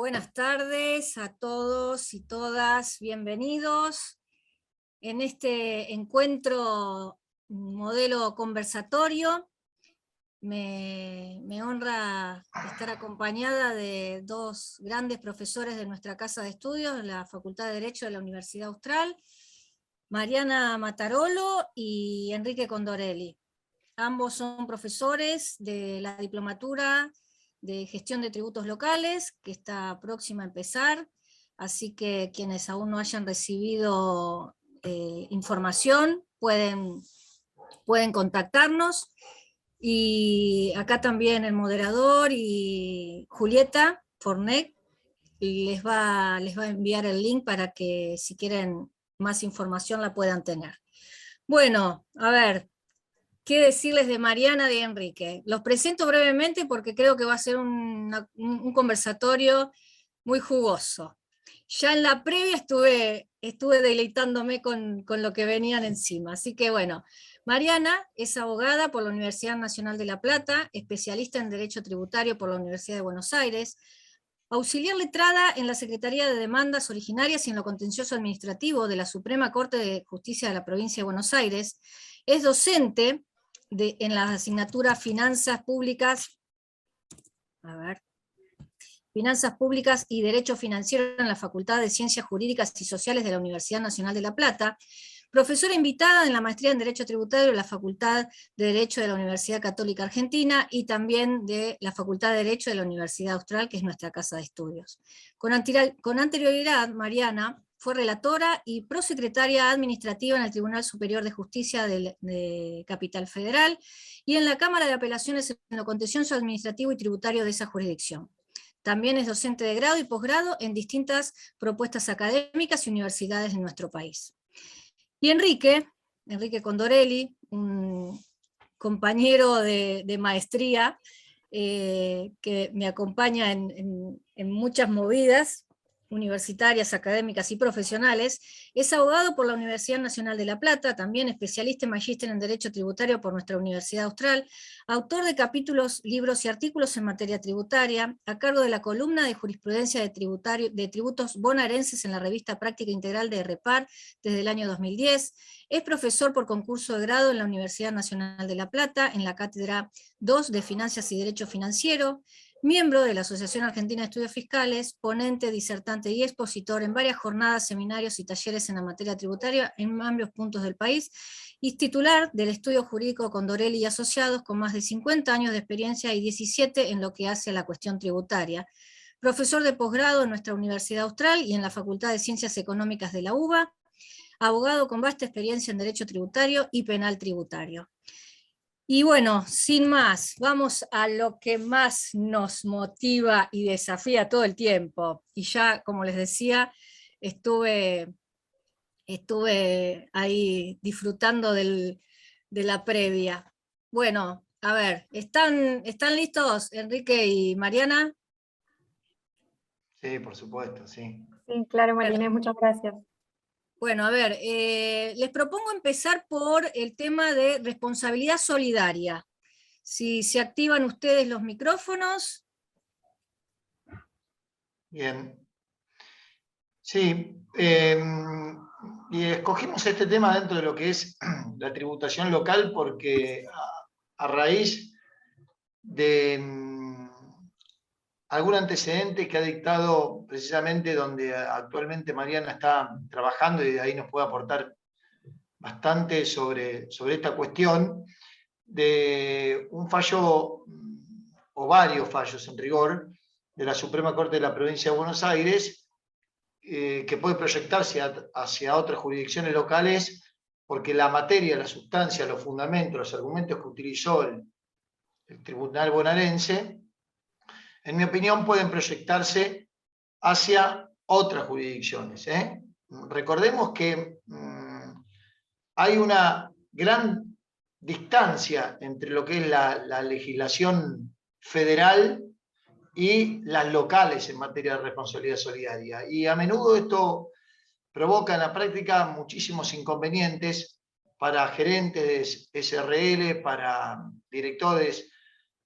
Buenas tardes a todos y todas, bienvenidos en este encuentro modelo conversatorio. Me honra estar acompañada de dos grandes profesores de nuestra casa de estudios, de la Facultad de Derecho de la Universidad Austral, Mariana Matarolo y Enrique Condorelli. Ambos son profesores de la diplomatura de Gestión de Tributos Locales, que está próxima a empezar, así que quienes aún no hayan recibido información pueden contactarnos. Y acá también el moderador y Julieta Fornec les va a enviar el link para que si quieren más información la puedan tener. Bueno, a ver, ¿qué decirles de Mariana y de Enrique? Los presento brevemente porque creo que va a ser un conversatorio muy jugoso. Ya en la previa estuve deleitándome con lo que venían encima. Así que bueno, Mariana es abogada por la Universidad Nacional de La Plata, especialista en Derecho Tributario por la Universidad de Buenos Aires, auxiliar letrada en la Secretaría de Demandas Originarias y en lo Contencioso Administrativo de la Suprema Corte de Justicia de la Provincia de Buenos Aires, es docente en la asignatura Finanzas Públicas, Finanzas Públicas y Derecho Financiero en la Facultad de Ciencias Jurídicas y Sociales de la Universidad Nacional de La Plata, profesora invitada en la maestría en Derecho Tributario de la Facultad de Derecho de la Universidad Católica Argentina y también de la Facultad de Derecho de la Universidad Austral, que es nuestra casa de estudios. Con anterioridad, Mariana fue relatora y prosecretaria administrativa en el Tribunal Superior de Justicia de Capital Federal y en la Cámara de Apelaciones en lo Contencioso Administrativo y Tributario de esa jurisdicción. También es docente de grado y posgrado en distintas propuestas académicas y universidades de nuestro país. Y Enrique Condorelli, un compañero de maestría que me acompaña en muchas movidas universitarias, académicas y profesionales, es abogado por la Universidad Nacional de La Plata, también especialista y magíster en Derecho Tributario por nuestra Universidad Austral, autor de capítulos, libros y artículos en materia tributaria, a cargo de la columna de jurisprudencia de tributos bonaerenses en la revista Práctica Integral de REPAR desde el año 2010, es profesor por concurso de grado en la Universidad Nacional de La Plata, en la Cátedra 2 de Finanzas y Derecho Financiero, miembro de la Asociación Argentina de Estudios Fiscales, ponente, disertante y expositor en varias jornadas, seminarios y talleres en la materia tributaria en amplios puntos del país, y titular del estudio jurídico Condorelli y Asociados, con más de 50 años de experiencia y 17 en lo que hace a la cuestión tributaria. Profesor de posgrado en nuestra Universidad Austral y en la Facultad de Ciencias Económicas de la UBA, abogado con vasta experiencia en Derecho Tributario y Penal Tributario. Y bueno, sin más, vamos a lo que más nos motiva y desafía todo el tiempo. Y ya, como les decía, estuve ahí disfrutando de la previa. Bueno, a ver, ¿están listos Enrique y Mariana? Sí, por supuesto, sí. Sí, claro, Marina, muchas gracias. Bueno, a ver, les propongo empezar por el tema de responsabilidad solidaria. Si se activan ustedes los micrófonos. Bien. Sí, y escogimos este tema dentro de lo que es la tributación local porque a raíz de algún antecedente que ha dictado precisamente donde actualmente Mariana está trabajando, y de ahí nos puede aportar bastante sobre esta cuestión, de un fallo, o varios fallos en rigor, de la Suprema Corte de la Provincia de Buenos Aires, que puede proyectarse hacia otras jurisdicciones locales, porque la materia, la sustancia, los fundamentos, los argumentos que utilizó el Tribunal bonaerense, en mi opinión, pueden proyectarse hacia otras jurisdicciones. Recordemos que hay una gran distancia entre lo que es la legislación federal y las locales en materia de responsabilidad solidaria. Y a menudo esto provoca en la práctica muchísimos inconvenientes para gerentes de SRL, para directores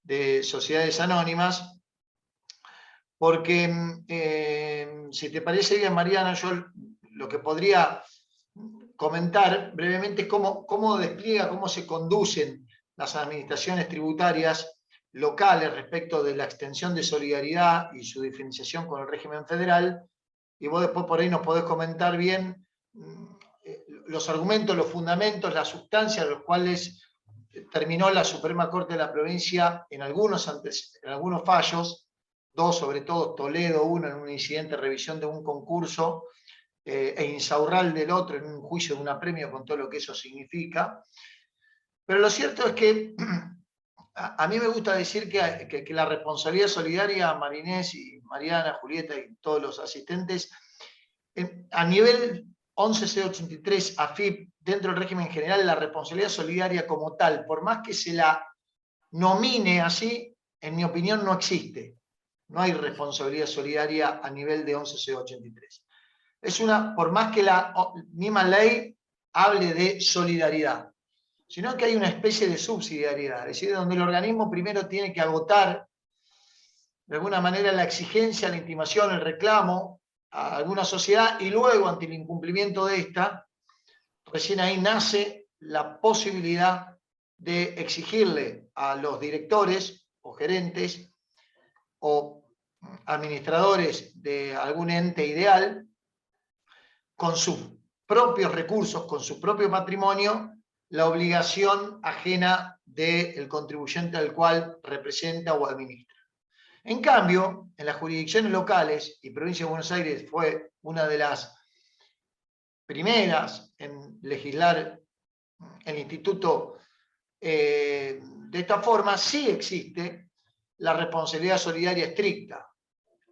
de sociedades anónimas, porque si te parece bien, Mariana, yo lo que podría comentar brevemente es cómo despliega, cómo se conducen las administraciones tributarias locales respecto de la extensión de solidaridad y su diferenciación con el régimen federal, y vos después por ahí nos podés comentar bien los argumentos, los fundamentos, la sustancia de los cuales terminó la Suprema Corte de la provincia en algunos fallos, dos sobre todo, Toledo uno en un incidente de revisión de un concurso, e Insaurralde del otro en un juicio de un apremio con todo lo que eso significa. Pero lo cierto es que a mí me gusta decir que la responsabilidad solidaria, Marinés y Mariana, Julieta y todos los asistentes, a nivel 11C83 AFIP, dentro del régimen general, la responsabilidad solidaria como tal, por más que se la nomine así, en mi opinión no existe. No hay responsabilidad solidaria a nivel de 11C83. Por más que la misma ley hable de solidaridad, sino que hay una especie de subsidiariedad, es decir, donde el organismo primero tiene que agotar de alguna manera la exigencia, la intimación, el reclamo a alguna sociedad, y luego, ante el incumplimiento de esta, recién ahí nace la posibilidad de exigirle a los directores o gerentes o administradores de algún ente ideal, con sus propios recursos, con su propio patrimonio, la obligación ajena del contribuyente al cual representa o administra. En cambio, en las jurisdicciones locales, y Provincia de Buenos Aires fue una de las primeras en legislar el instituto de esta forma, sí existe la responsabilidad solidaria estricta,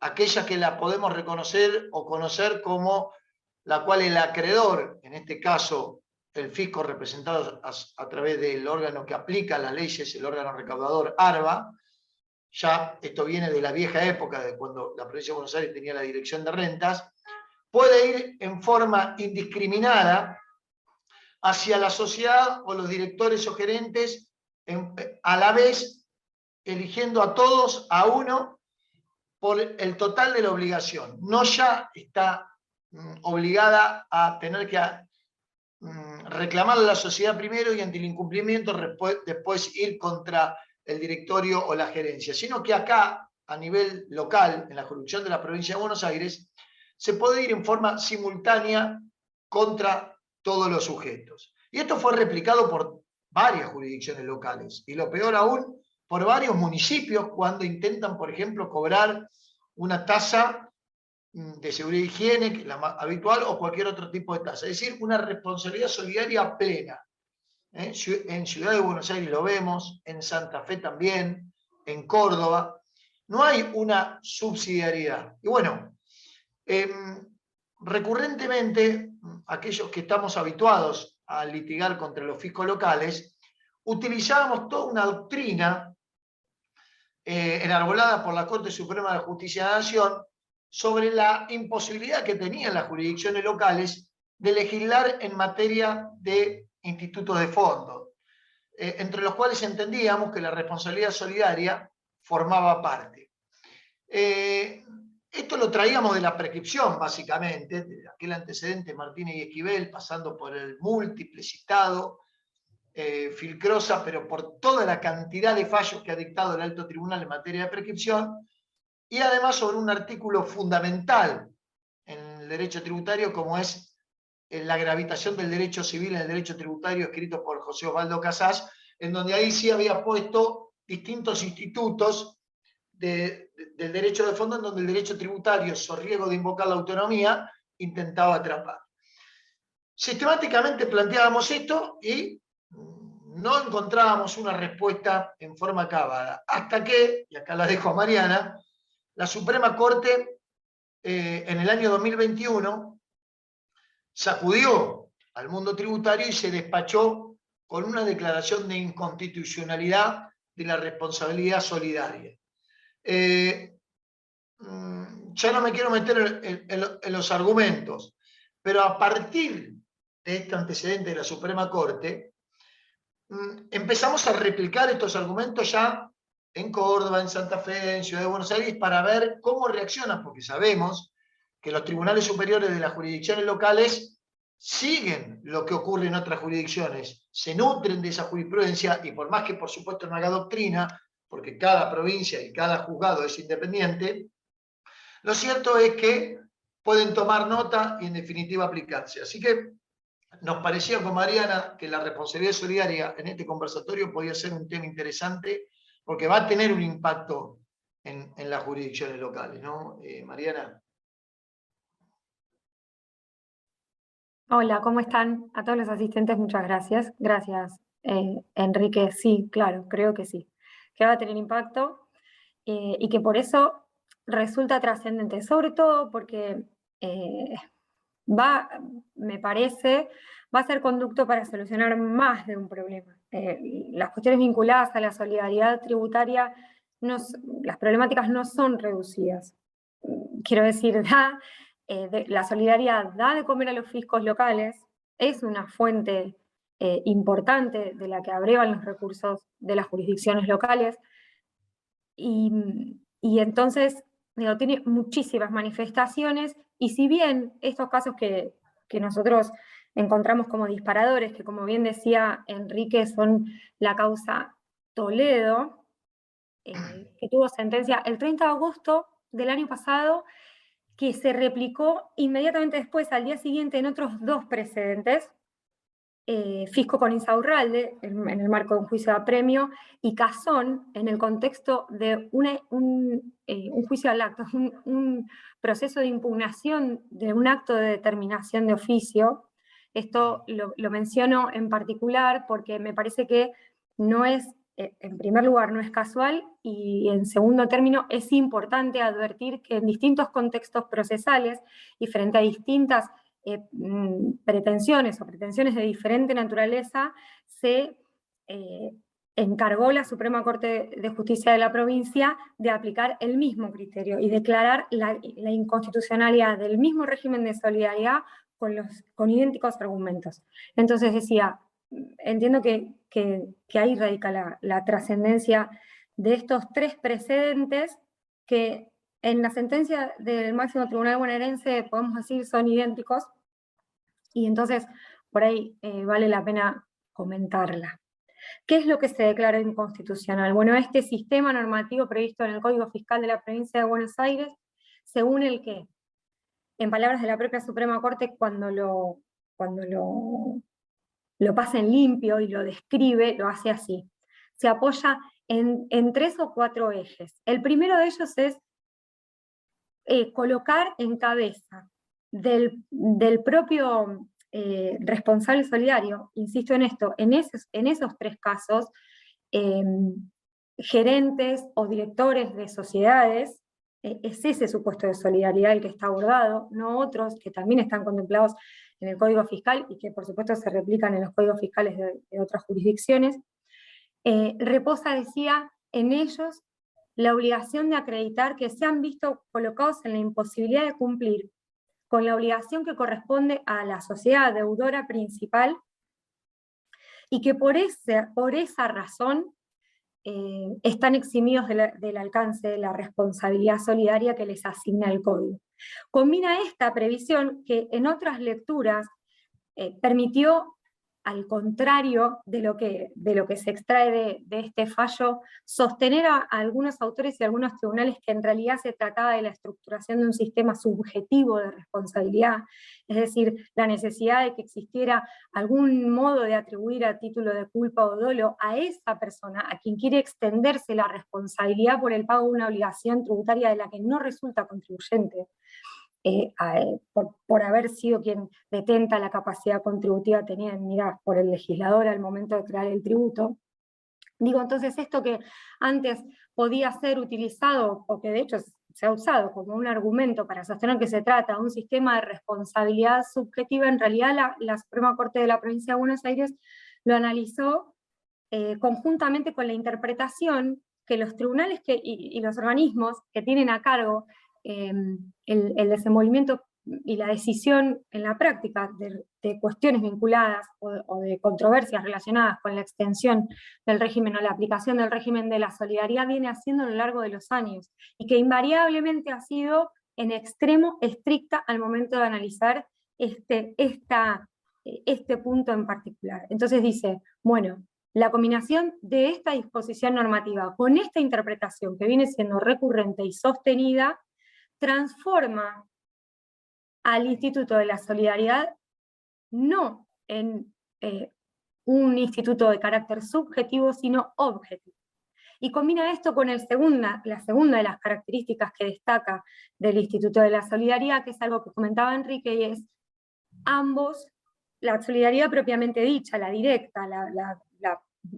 aquella que la podemos reconocer o conocer como la cual el acreedor, en este caso el fisco representado a través del órgano que aplica las leyes, el órgano recaudador ARBA, ya esto viene de la vieja época, de cuando la provincia de Buenos Aires tenía la dirección de rentas, puede ir en forma indiscriminada hacia la sociedad o los directores o gerentes, a la vez eligiendo a todos, a uno, por el total de la obligación. No ya está obligada a tener que reclamarle a la sociedad primero y ante el incumplimiento después ir contra el directorio o la gerencia, sino que acá, a nivel local, en la jurisdicción de la provincia de Buenos Aires, se puede ir en forma simultánea contra todos los sujetos. Y esto fue replicado por varias jurisdicciones locales, y lo peor aún, por varios municipios cuando intentan, por ejemplo, cobrar una tasa de seguridad y higiene, que es la más habitual, o cualquier otro tipo de tasa. Es decir, una responsabilidad solidaria plena. En Ciudad de Buenos Aires lo vemos, en Santa Fe también, en Córdoba. No hay una subsidiariedad. Y bueno, recurrentemente, aquellos que estamos habituados a litigar contra los fiscos locales, utilizábamos toda una doctrina enarbolada por la Corte Suprema de Justicia de la Nación sobre la imposibilidad que tenían las jurisdicciones locales de legislar en materia de institutos de fondo, entre los cuales entendíamos que la responsabilidad solidaria formaba parte. Esto lo traíamos de la prescripción, básicamente, de aquel antecedente Martínez y Esquivel, pasando por el múltiple citado Filcrosa, pero por toda la cantidad de fallos que ha dictado el Alto Tribunal en materia de prescripción, y además sobre un artículo fundamental en el derecho tributario, como es la gravitación del derecho civil en el derecho tributario, escrito por José Osvaldo Casás, en donde ahí sí había puesto distintos institutos del derecho de fondo, en donde el derecho tributario, sorriego de invocar la autonomía, intentaba atrapar. Sistemáticamente planteábamos esto y no encontrábamos una respuesta en forma acabada, hasta que, y acá la dejo a Mariana, la Suprema Corte en el año 2021 sacudió al mundo tributario y se despachó con una declaración de inconstitucionalidad de la responsabilidad solidaria. Ya no me quiero meter en los argumentos, pero a partir de este antecedente de la Suprema Corte, empezamos a replicar estos argumentos ya en Córdoba, en Santa Fe, en Ciudad de Buenos Aires, para ver cómo reaccionan, porque sabemos que los tribunales superiores de las jurisdicciones locales siguen lo que ocurre en otras jurisdicciones, se nutren de esa jurisprudencia, y por más que por supuesto no haga doctrina, porque cada provincia y cada juzgado es independiente, lo cierto es que pueden tomar nota y en definitiva aplicarse. Así que nos parecía con Mariana que la responsabilidad solidaria en este conversatorio podía ser un tema interesante, porque va a tener un impacto en las jurisdicciones locales, ¿no? Mariana. Hola, ¿cómo están? A todos los asistentes, muchas gracias. Gracias, Enrique. Sí, claro, creo que sí. Que va a tener impacto y que por eso resulta trascendente, sobre todo porque eh, me parece, va a ser conducto para solucionar más de un problema. Las cuestiones vinculadas a la solidaridad tributaria, las problemáticas no son reducidas. Quiero decir, la solidaridad da de comer a los fiscos locales, es una fuente importante de la que abrevan los recursos de las jurisdicciones locales, y entonces digo, tiene muchísimas manifestaciones, y si bien estos casos que nosotros encontramos como disparadores, que como bien decía Enrique, son la causa Toledo, que tuvo sentencia el 30 de agosto del año pasado, que se replicó inmediatamente después, al día siguiente, en otros dos precedentes, Fisco con Insaurralde, en el marco de un juicio de apremio, y Cazón, en el contexto de un juicio al acto, un proceso de impugnación de un acto de determinación de oficio. Esto lo menciono en particular porque me parece que no es, en primer lugar, no es casual, y en segundo término, es importante advertir que en distintos contextos procesales y frente a distintas pretensiones de diferente naturaleza, se encargó la Suprema Corte de Justicia de la provincia de aplicar el mismo criterio y declarar la inconstitucionalidad del mismo régimen de solidaridad con idénticos argumentos. Entonces decía, entiendo que ahí radica la trascendencia de estos tres precedentes que en la sentencia del máximo tribunal bonaerense podemos decir son idénticos, y entonces por ahí vale la pena comentarla. ¿Qué es lo que se declara inconstitucional? Bueno, este sistema normativo previsto en el Código Fiscal de la Provincia de Buenos Aires, según el que, en palabras de la propia Suprema Corte, cuando lo pasa en limpio y lo describe, lo hace así. Se apoya en 3 o 4 ejes. El primero de ellos es colocar en cabeza del propio responsable solidario, insisto en esto, en esos 3 casos, gerentes o directores de sociedades, es ese supuesto de solidaridad el que está abordado, no otros que también están contemplados en el Código Fiscal y que por supuesto se replican en los códigos fiscales de otras jurisdicciones. Reposa, decía, en ellos la obligación de acreditar que se han visto colocados en la imposibilidad de cumplir con la obligación que corresponde a la sociedad deudora principal, y que por esa razón están eximidos del alcance de la responsabilidad solidaria que les asigna el Código. Combina esta previsión que en otras lecturas permitió, al contrario de lo que se extrae de este fallo, sostener a algunos autores y a algunos tribunales que en realidad se trataba de la estructuración de un sistema subjetivo de responsabilidad, es decir, la necesidad de que existiera algún modo de atribuir a título de culpa o dolo a esa persona, a quien quiere extenderse la responsabilidad por el pago de una obligación tributaria de la que no resulta contribuyente, por haber sido quien detenta la capacidad contributiva tenida en miras por el legislador al momento de crear el tributo. Digo, entonces esto que antes podía ser utilizado, o que de hecho se ha usado como un argumento para sostener que se trata de un sistema de responsabilidad subjetiva, en realidad la Suprema Corte de la Provincia de Buenos Aires lo analizó conjuntamente con la interpretación que los tribunales y los organismos que tienen a cargo el desenvolvimiento y la decisión en la práctica de cuestiones vinculadas o de controversias relacionadas con la extensión del régimen o la aplicación del régimen de la solidaridad viene haciendo a lo largo de los años, y que invariablemente ha sido en extremo estricta al momento de analizar este punto en particular. Entonces dice, bueno, la combinación de esta disposición normativa con esta interpretación que viene siendo recurrente y sostenida, transforma al Instituto de la Solidaridad no en un instituto de carácter subjetivo, sino objetivo. Y combina esto con la segunda de las características que destaca del Instituto de la Solidaridad, que es algo que comentaba Enrique, y es ambos, la solidaridad propiamente dicha, la directa,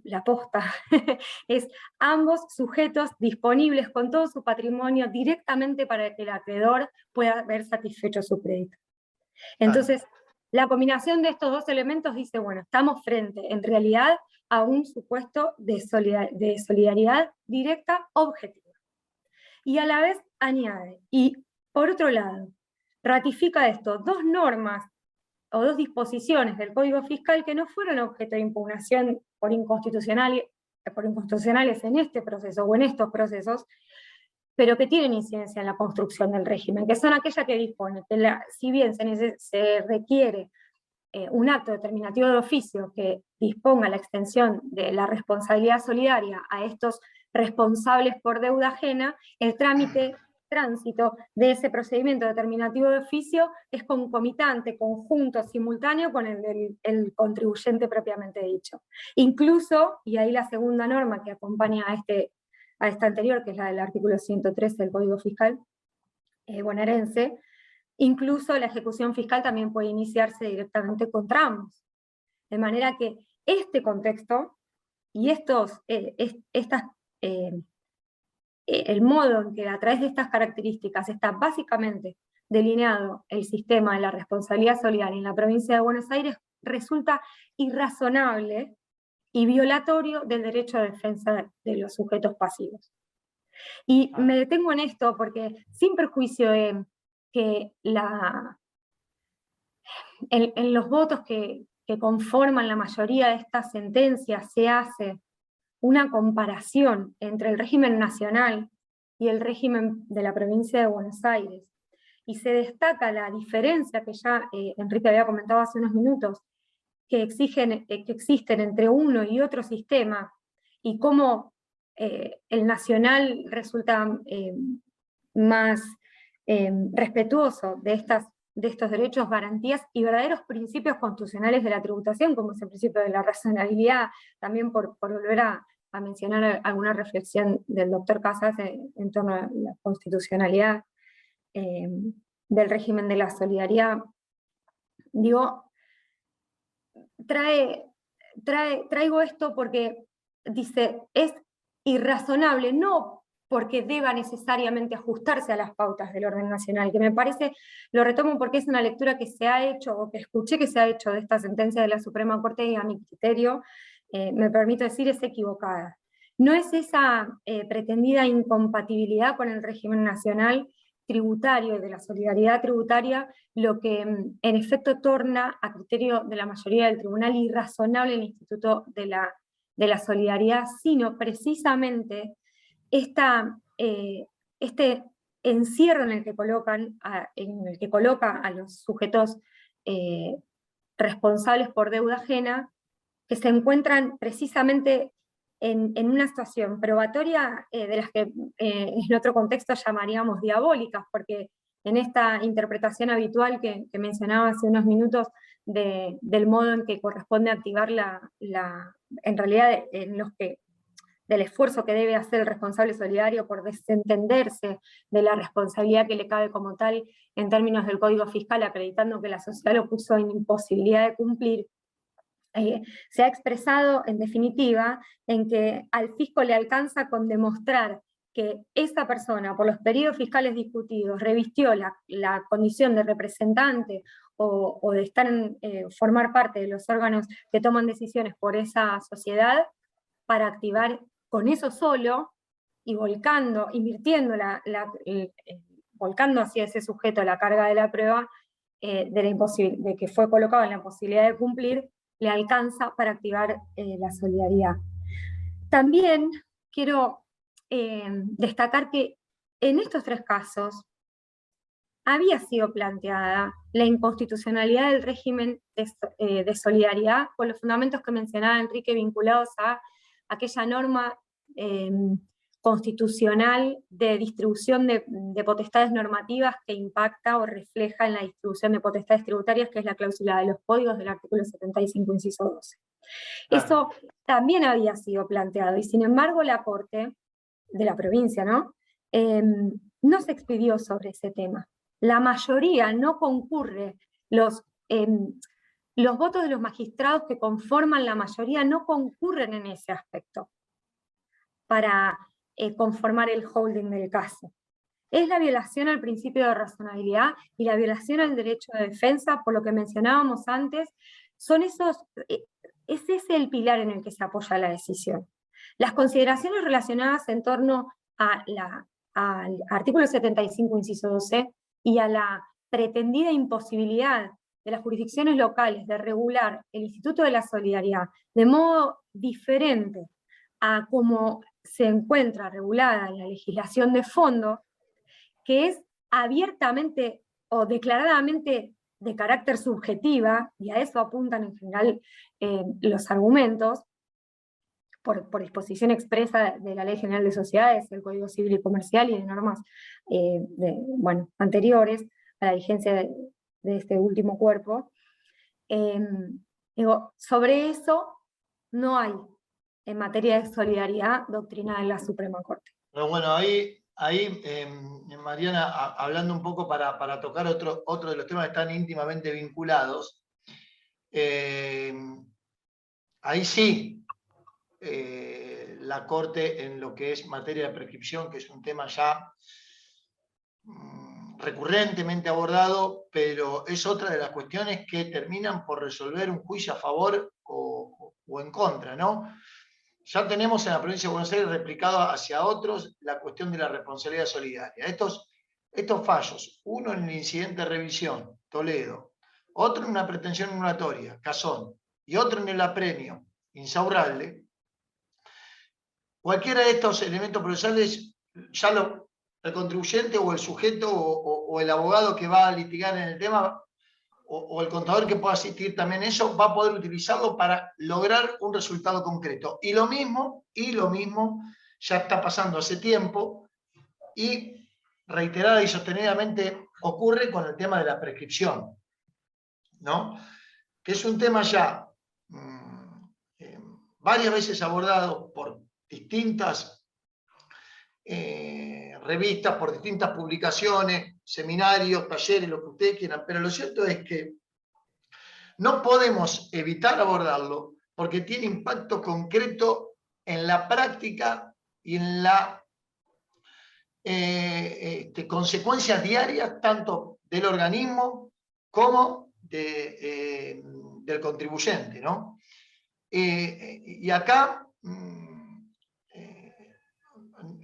la posta, es ambos sujetos disponibles con todo su patrimonio directamente para que el acreedor pueda ver satisfecho su crédito. Entonces, la combinación de estos dos elementos dice, bueno, estamos frente, en realidad, a un supuesto de solidaridad directa objetiva. Y a la vez añade, y por otro lado, ratifica esto, dos normas o dos disposiciones del Código Fiscal que no fueron objeto de impugnación por inconstitucionales en este proceso o en estos procesos, pero que tienen incidencia en la construcción del régimen, que son aquellas que disponen que si bien se requiere un acto determinativo de oficio que disponga la extensión de la responsabilidad solidaria a estos responsables por deuda ajena, el tránsito de ese procedimiento determinativo de oficio es concomitante, conjunto, simultáneo con el del contribuyente propiamente dicho. Incluso, y ahí la segunda norma que acompaña a esta anterior, que es la del artículo 113 del Código Fiscal bonaerense, incluso la ejecución fiscal también puede iniciarse directamente contra ambos. De manera que este contexto y el modo en que a través de estas características está básicamente delineado el sistema de la responsabilidad solidaria en la provincia de Buenos Aires resulta irrazonable y violatorio del derecho de defensa de los sujetos pasivos. Y me detengo en esto porque, sin perjuicio de que en los votos que conforman la mayoría de estas sentencias se hace una comparación entre el régimen nacional y el régimen de la provincia de Buenos Aires, y se destaca la diferencia que ya Enrique había comentado hace unos minutos, que existen entre uno y otro sistema, y cómo el nacional resulta más respetuoso de estos derechos, garantías y verdaderos principios constitucionales de la tributación, como es el principio de la razonabilidad, también por volver a mencionar alguna reflexión del doctor Casas en torno a la constitucionalidad del régimen de la solidaridad. Digo, traigo esto porque dice, es irrazonable, no porque deba necesariamente ajustarse a las pautas del orden nacional, que me parece, lo retomo porque es una lectura que se ha hecho, o que escuché que se ha hecho de esta sentencia de la Suprema Corte, y a mi criterio, me permito decir, es equivocada. No es esa pretendida incompatibilidad con el régimen nacional tributario y de la solidaridad tributaria lo que en efecto torna a criterio de la mayoría del tribunal irrazonable el Instituto de la Solidaridad, sino precisamente este encierro en el que coloca a los sujetos responsables por deuda ajena, que se encuentran precisamente en una situación probatoria de las que en otro contexto llamaríamos diabólicas, porque en esta interpretación habitual que mencionaba hace unos minutos del modo en que corresponde activar en realidad del esfuerzo que debe hacer el responsable solidario por desentenderse de la responsabilidad que le cabe como tal en términos del Código Fiscal, acreditando que la sociedad lo puso en imposibilidad de cumplir, se ha expresado en definitiva en que al fisco le alcanza con demostrar que esa persona, por los periodos fiscales discutidos, revistió la condición de representante o de formar parte de los órganos que toman decisiones por esa sociedad, para activar con eso solo, y invirtiendo volcando hacia ese sujeto la carga de la prueba, de que fue colocado en la imposibilidad de cumplir, le alcanza para activar la solidaridad. También quiero destacar que en estos 3 casos había sido planteada la inconstitucionalidad del régimen de solidaridad con los fundamentos que mencionaba Enrique vinculados a aquella norma constitucional de distribución de potestades normativas que impacta o refleja en la distribución de potestades tributarias, que es la cláusula de los códigos del artículo 75, inciso 12. Eso también había sido planteado, y sin embargo la Corte de la provincia, ¿no? No se expidió sobre ese tema. La mayoría no concurre, los votos de los magistrados que conforman la mayoría no concurren en ese aspecto para conformar el holding del caso. Es la violación al principio de razonabilidad y la violación al derecho de defensa, por lo que mencionábamos antes, ese es el pilar en el que se apoya la decisión. Las consideraciones relacionadas en torno al artículo 75, inciso 12, y a la pretendida imposibilidad de las jurisdicciones locales de regular el Instituto de la Solidaridad de modo diferente a como se encuentra regulada en la legislación de fondo, que es abiertamente o declaradamente de carácter subjetiva, y a eso apuntan en general los argumentos, por disposición expresa de la Ley General de Sociedades, del Código Civil y Comercial y de normas anteriores a la vigencia de este último cuerpo. Sobre eso no hay, en materia de solidaridad, doctrina de la Suprema Corte. Pero bueno, ahí Mariana, hablando un poco para tocar otro de los temas que están íntimamente vinculados, ahí sí, la Corte en lo que es materia de prescripción, que es un tema ya recurrentemente abordado, pero es otra de las cuestiones que terminan por resolver un juicio a favor o en contra, ¿no? Ya tenemos en la provincia de Buenos Aires replicado hacia otros la cuestión de la responsabilidad solidaria. Estos fallos, uno en el incidente de revisión, Toledo, otro en una pretensión anulatoria, Cazón, y otro en el apremio, Insaurralde, cualquiera de estos elementos procesales, ya el contribuyente o el sujeto o el abogado que va a litigar en el tema o el contador que pueda asistir también a eso, va a poder utilizarlo para lograr un resultado concreto. Y lo mismo ya está pasando hace tiempo y reiterada y sostenidamente ocurre con el tema de la prescripción, ¿no? Que es un tema ya varias veces abordado por distintas revistas, por distintas publicaciones, seminarios, talleres, lo que ustedes quieran, pero lo cierto es que no podemos evitar abordarlo porque tiene impacto concreto en la práctica y en las consecuencias diarias tanto del organismo como del contribuyente, ¿no? Y acá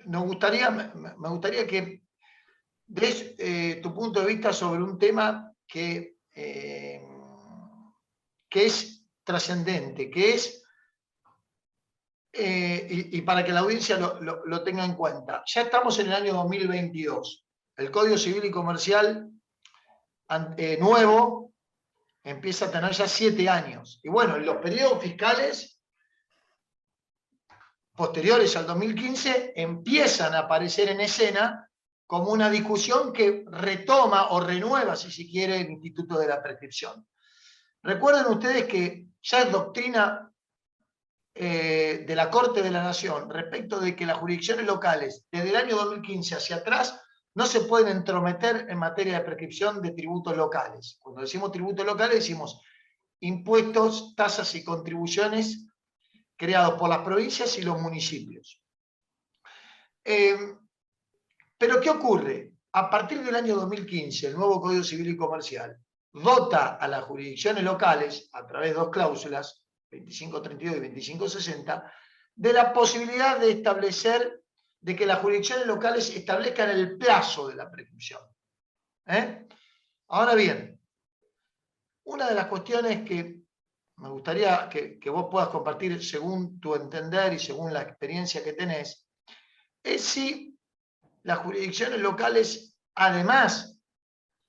me gustaría que des tu punto de vista sobre un tema que es trascendente, que es, y para que la audiencia lo tenga en cuenta, ya estamos en el año 2022, el Código Civil y Comercial nuevo empieza a tener ya 7 años, y bueno, en los periodos fiscales posteriores al 2015 empiezan a aparecer en escena como una discusión que retoma o renueva, si se quiere, el Instituto de la Prescripción. Recuerden ustedes que ya es doctrina de la Corte de la Nación respecto de que las jurisdicciones locales, desde el año 2015 hacia atrás, no se pueden entrometer en materia de prescripción de tributos locales. Cuando decimos tributos locales, decimos impuestos, tasas y contribuciones creados por las provincias y los municipios. Pero ¿qué ocurre? A partir del año 2015, el nuevo Código Civil y Comercial dota a las jurisdicciones locales, a través de 2 cláusulas, 2532 y 2560, de la posibilidad de establecer de que las jurisdicciones locales establezcan el plazo de la prescripción. Ahora bien, una de las cuestiones que me gustaría que vos puedas compartir según tu entender y según la experiencia que tenés, es si las jurisdicciones locales, además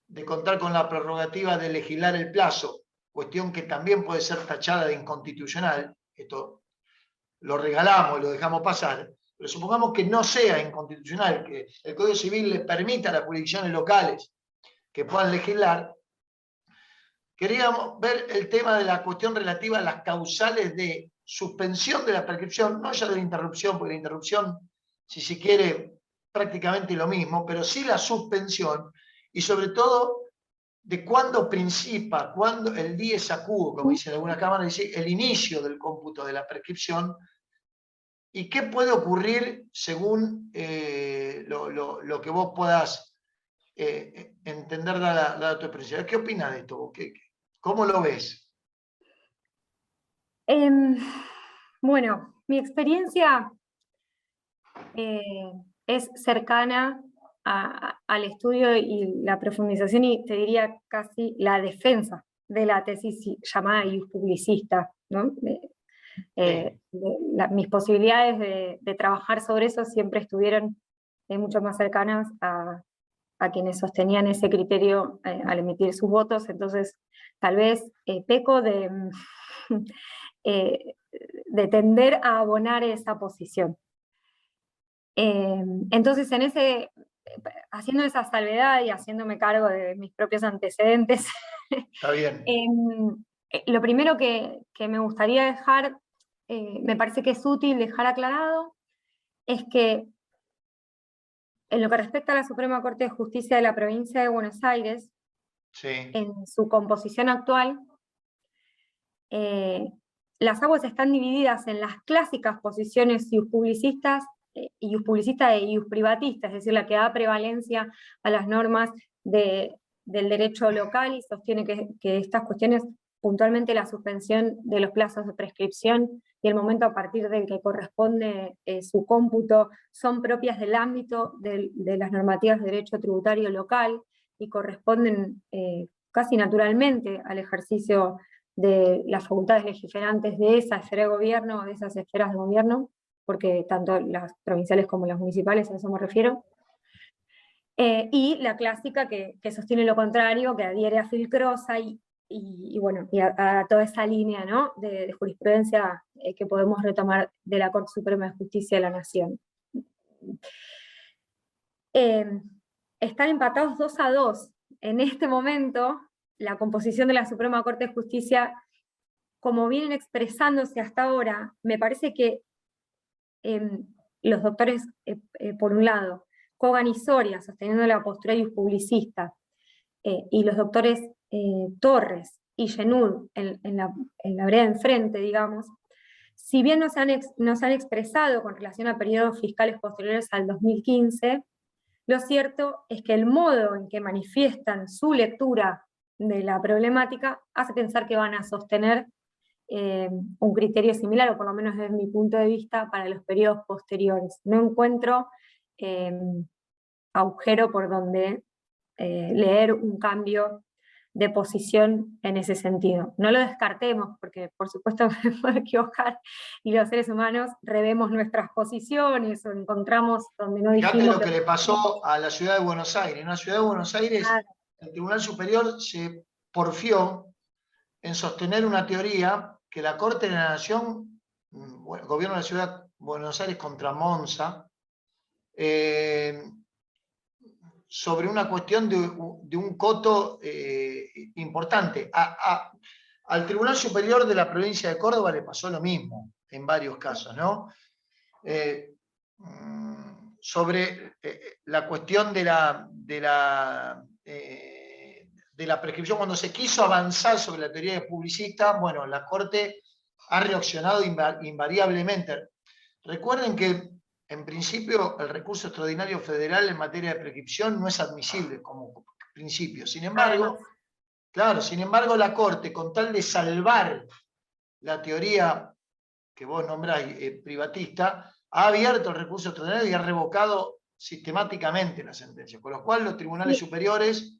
de contar con la prerrogativa de legislar el plazo, cuestión que también puede ser tachada de inconstitucional, esto lo regalamos y lo dejamos pasar, pero supongamos que no sea inconstitucional, que el Código Civil le permita a las jurisdicciones locales que puedan legislar. Queríamos ver el tema de la cuestión relativa a las causales de suspensión de la prescripción, no ya de la interrupción, porque la interrupción, si se quiere, prácticamente lo mismo, pero sí la suspensión, y sobre todo de cuándo principia, cuándo el dies acuo, como dicen algunas cámaras, dice el inicio del cómputo de la prescripción, y qué puede ocurrir según lo que vos puedas entender dada tu experiencia. ¿Qué opinas de esto? ¿Cómo lo ves? Bueno, mi experiencia es cercana al estudio y la profundización, y te diría casi la defensa de la tesis llamada ius publicista, ¿no? Mis posibilidades de trabajar sobre eso siempre estuvieron mucho más cercanas a quienes sostenían ese criterio al emitir sus votos. Entonces tal vez peco de tender a abonar esa posición. Entonces, haciendo esa salvedad y haciéndome cargo de mis propios antecedentes, Está bien. Lo primero que me gustaría dejar, me parece que es útil dejar aclarado, es que en lo que respecta a la Suprema Corte de Justicia de la Provincia de Buenos Aires, sí, en su composición actual, las aguas están divididas en las clásicas posiciones iuspublicistas e iusprivatistas, es decir, la que da prevalencia a las normas del derecho local y sostiene que estas cuestiones, puntualmente la suspensión de los plazos de prescripción y el momento a partir del que corresponde su cómputo, son propias del ámbito de las normativas de derecho tributario local y corresponden casi naturalmente al ejercicio de las facultades legislantes de esa esfera de gobierno, de esas esferas de gobierno, porque tanto las provinciales como las municipales, a eso me refiero. Y la clásica que sostiene lo contrario, que adhiere a Filcrosa y a toda esa línea, ¿no?, de jurisprudencia que podemos retomar de la Corte Suprema de Justicia de la Nación. Están empatados 2-2 en este momento. La composición de la Suprema Corte de Justicia, como vienen expresándose hasta ahora, me parece que los doctores, por un lado, Kogan y Soria, sosteniendo la postura iuspublicista, y los doctores Torres y Genud en la vereda enfrente, digamos, si bien no se han expresado con relación a periodos fiscales posteriores al 2015, lo cierto es que el modo en que manifiestan su lectura de la problemática hace pensar que van a sostener un criterio similar, o por lo menos desde mi punto de vista, para los periodos posteriores. No encuentro agujero por donde leer un cambio de posición en ese sentido. No lo descartemos, porque por supuesto me puedo equivocar, y los seres humanos revemos nuestras posiciones o encontramos donde no dijimos. Fíjate lo que le pasó a la ciudad de Buenos Aires. En la ciudad de Buenos Aires, el Tribunal Superior se porfió en sostener una teoría que la Corte de la Nación, gobierno de la ciudad de Buenos Aires contra Monza, sobre una cuestión de un coto importante. Al Tribunal Superior de la provincia de Córdoba le pasó lo mismo en varios casos, ¿no? Sobre la cuestión de la prescripción, cuando se quiso avanzar sobre la teoría de publicista, bueno, la Corte ha reaccionado invariablemente. Recuerden que, en principio, el recurso extraordinario federal en materia de prescripción no es admisible como principio. Sin embargo, la Corte, con tal de salvar la teoría que vos nombrás privatista, ha abierto el recurso extraordinario y ha revocado sistemáticamente la sentencia, con lo cual los tribunales superiores...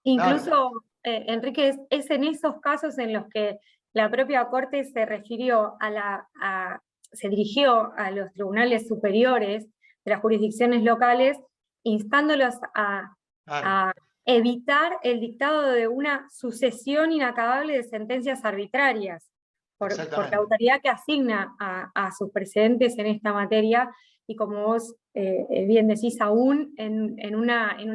Incluso, Enrique, es en esos casos en los que la propia Corte se refirió se dirigió a los tribunales superiores de las jurisdicciones locales, instándolos a evitar el dictado de una sucesión inacabable de sentencias arbitrarias, por la autoridad que asigna a sus precedentes en esta materia, y como vos bien decís, aún en un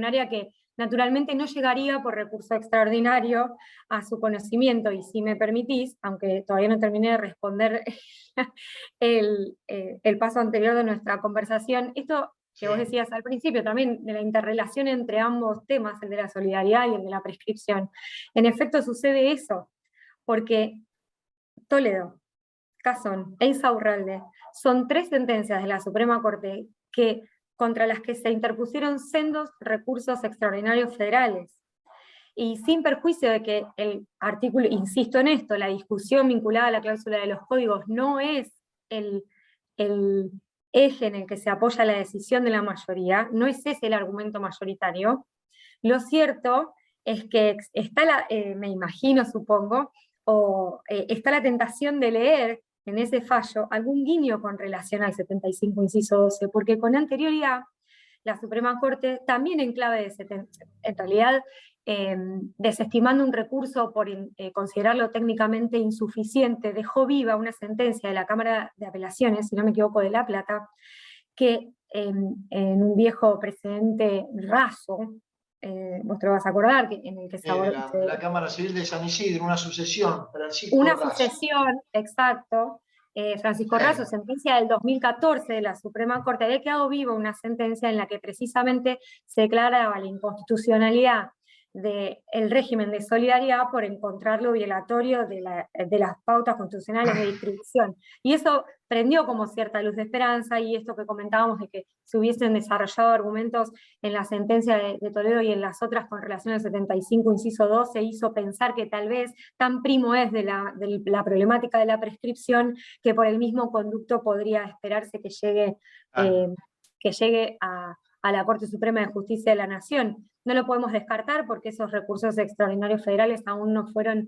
área que naturalmente no llegaría por recurso extraordinario a su conocimiento. Y si me permitís, aunque todavía no terminé de responder el paso anterior de nuestra conversación, esto que vos decías al principio también, de la interrelación entre ambos temas, el de la solidaridad y el de la prescripción, en efecto sucede eso, porque Toledo, Casón e Insaurralde son 3 sentencias de la Suprema Corte contra las que se interpusieron sendos recursos extraordinarios federales. Y sin perjuicio de que el artículo, insisto en esto, la discusión vinculada a la cláusula de los códigos no es el eje en el que se apoya la decisión de la mayoría, no es ese el argumento mayoritario. Lo cierto es que está me imagino, supongo, está la tentación de leer en ese fallo algún guiño con relación al 75 inciso 12, porque con anterioridad la Suprema Corte, también en clave de en realidad desestimando un recurso por considerarlo técnicamente insuficiente, dejó viva una sentencia de la Cámara de Apelaciones, si no me equivoco, de La Plata, que en un viejo precedente raso, vos te lo vas a acordar, en el que se de la Cámara Civil de San Isidro, una sucesión, una sucesión, exacto, Francisco Razo, sentencia del 2014 de la Suprema Corte, había quedado viva una sentencia en la que precisamente se declaraba la inconstitucionalidad del régimen de solidaridad por encontrarlo violatorio de las pautas constitucionales de distribución. Y eso prendió como cierta luz de esperanza, y esto que comentábamos de que se hubiesen desarrollado argumentos en la sentencia de Toledo y en las otras con relación al 75 inciso 12 hizo pensar que tal vez tan primo es de la problemática de la prescripción que por el mismo conducto podría esperarse que llegue a la Corte Suprema de Justicia de la Nación. No lo podemos descartar porque esos recursos extraordinarios federales aún no fueron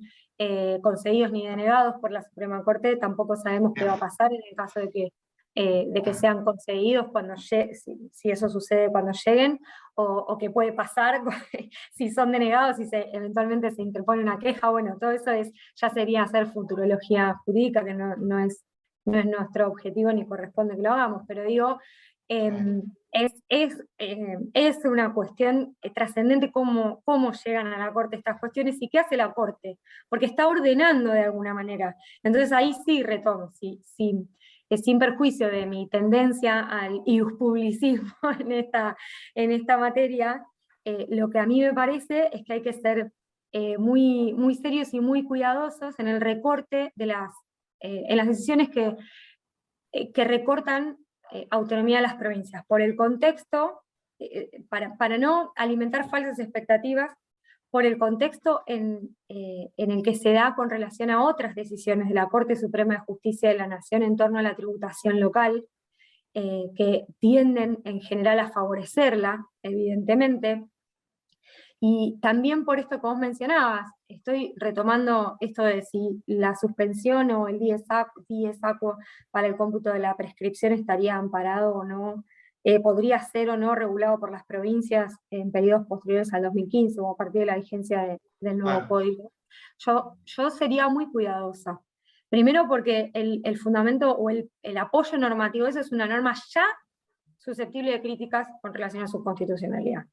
concedidos ni denegados por la Suprema Corte. Tampoco sabemos qué va a pasar en el caso de que sean concedidos si eso sucede cuando lleguen, o qué puede pasar si son denegados y eventualmente se interpone una queja. Bueno, todo eso ya sería hacer futurología jurídica, que no es nuestro objetivo ni corresponde que lo hagamos, pero digo, es una cuestión trascendente cómo llegan a la Corte estas cuestiones y qué hace la Corte, porque está ordenando de alguna manera. Entonces ahí sí retomo, sin perjuicio de mi tendencia al iuspublicismo en esta materia, lo que a mí me parece es que hay que ser muy, muy serios y muy cuidadosos en el recorte en las decisiones que recortan autonomía de las provincias, por el contexto, para no alimentar falsas expectativas, por el contexto en el que se da con relación a otras decisiones de la Corte Suprema de Justicia de la Nación en torno a la tributación local, que tienden en general a favorecerla, evidentemente. Y también por esto que vos mencionabas, estoy retomando esto de si la suspensión o el dies aquo para el cómputo de la prescripción estaría amparado o no, podría ser o no regulado por las provincias en periodos posteriores al 2015 o a partir de la vigencia del nuevo código. Yo sería muy cuidadosa. Primero porque el fundamento o el apoyo normativo, eso es una norma ya susceptible de críticas con relación a su constitucionalidad.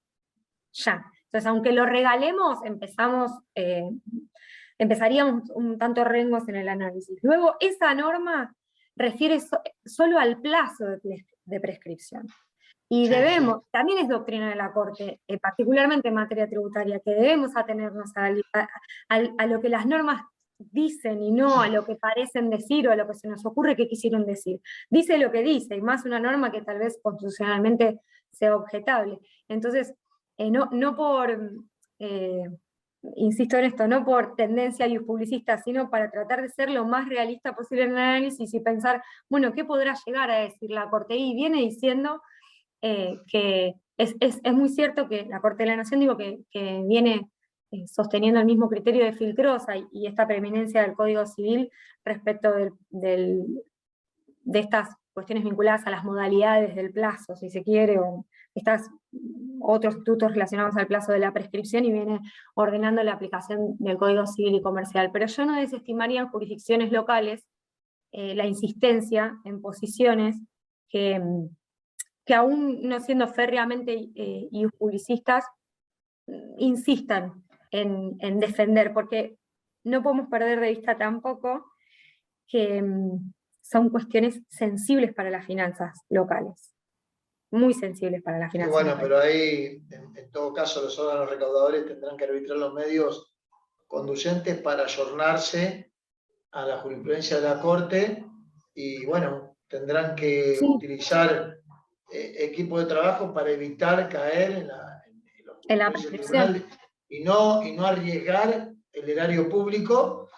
Ya. Entonces, aunque lo regalemos, empezaríamos un tanto rengos en el análisis. Luego, esa norma refiere solo al plazo de prescripción. Y también es doctrina de la Corte, particularmente en materia tributaria, que debemos atenernos a lo que las normas dicen y no a lo que parecen decir o a lo que se nos ocurre que quisieron decir. Dice lo que dice, y más una norma que tal vez constitucionalmente sea objetable. Entonces, no por insisto en esto, no por tendencia publicista, sino para tratar de ser lo más realista posible en el análisis y pensar, bueno, ¿qué podrá llegar a decir la Corte? Y viene diciendo que es muy cierto que la Corte de la Nación, digo, que viene sosteniendo el mismo criterio de Filcrosa y esta preeminencia del Código Civil respecto de estas cuestiones vinculadas a las modalidades del plazo, si se quiere, o otros institutos relacionados al plazo de la prescripción, y viene ordenando la aplicación del Código Civil y Comercial. Pero yo no desestimaría en jurisdicciones locales la insistencia en posiciones que aún no siendo férreamente publicistas, insistan en defender, porque no podemos perder de vista tampoco que son cuestiones sensibles para las finanzas locales, muy sensibles para las finanzas bueno, locales. pero ahí, en todo caso, los órganos recaudadores tendrán que arbitrar los medios conducentes para ayornarse a la jurisprudencia de la Corte, y bueno, tendrán que utilizar equipo de trabajo para evitar caer en la los prescripción. tribunales y no arriesgar el erario público,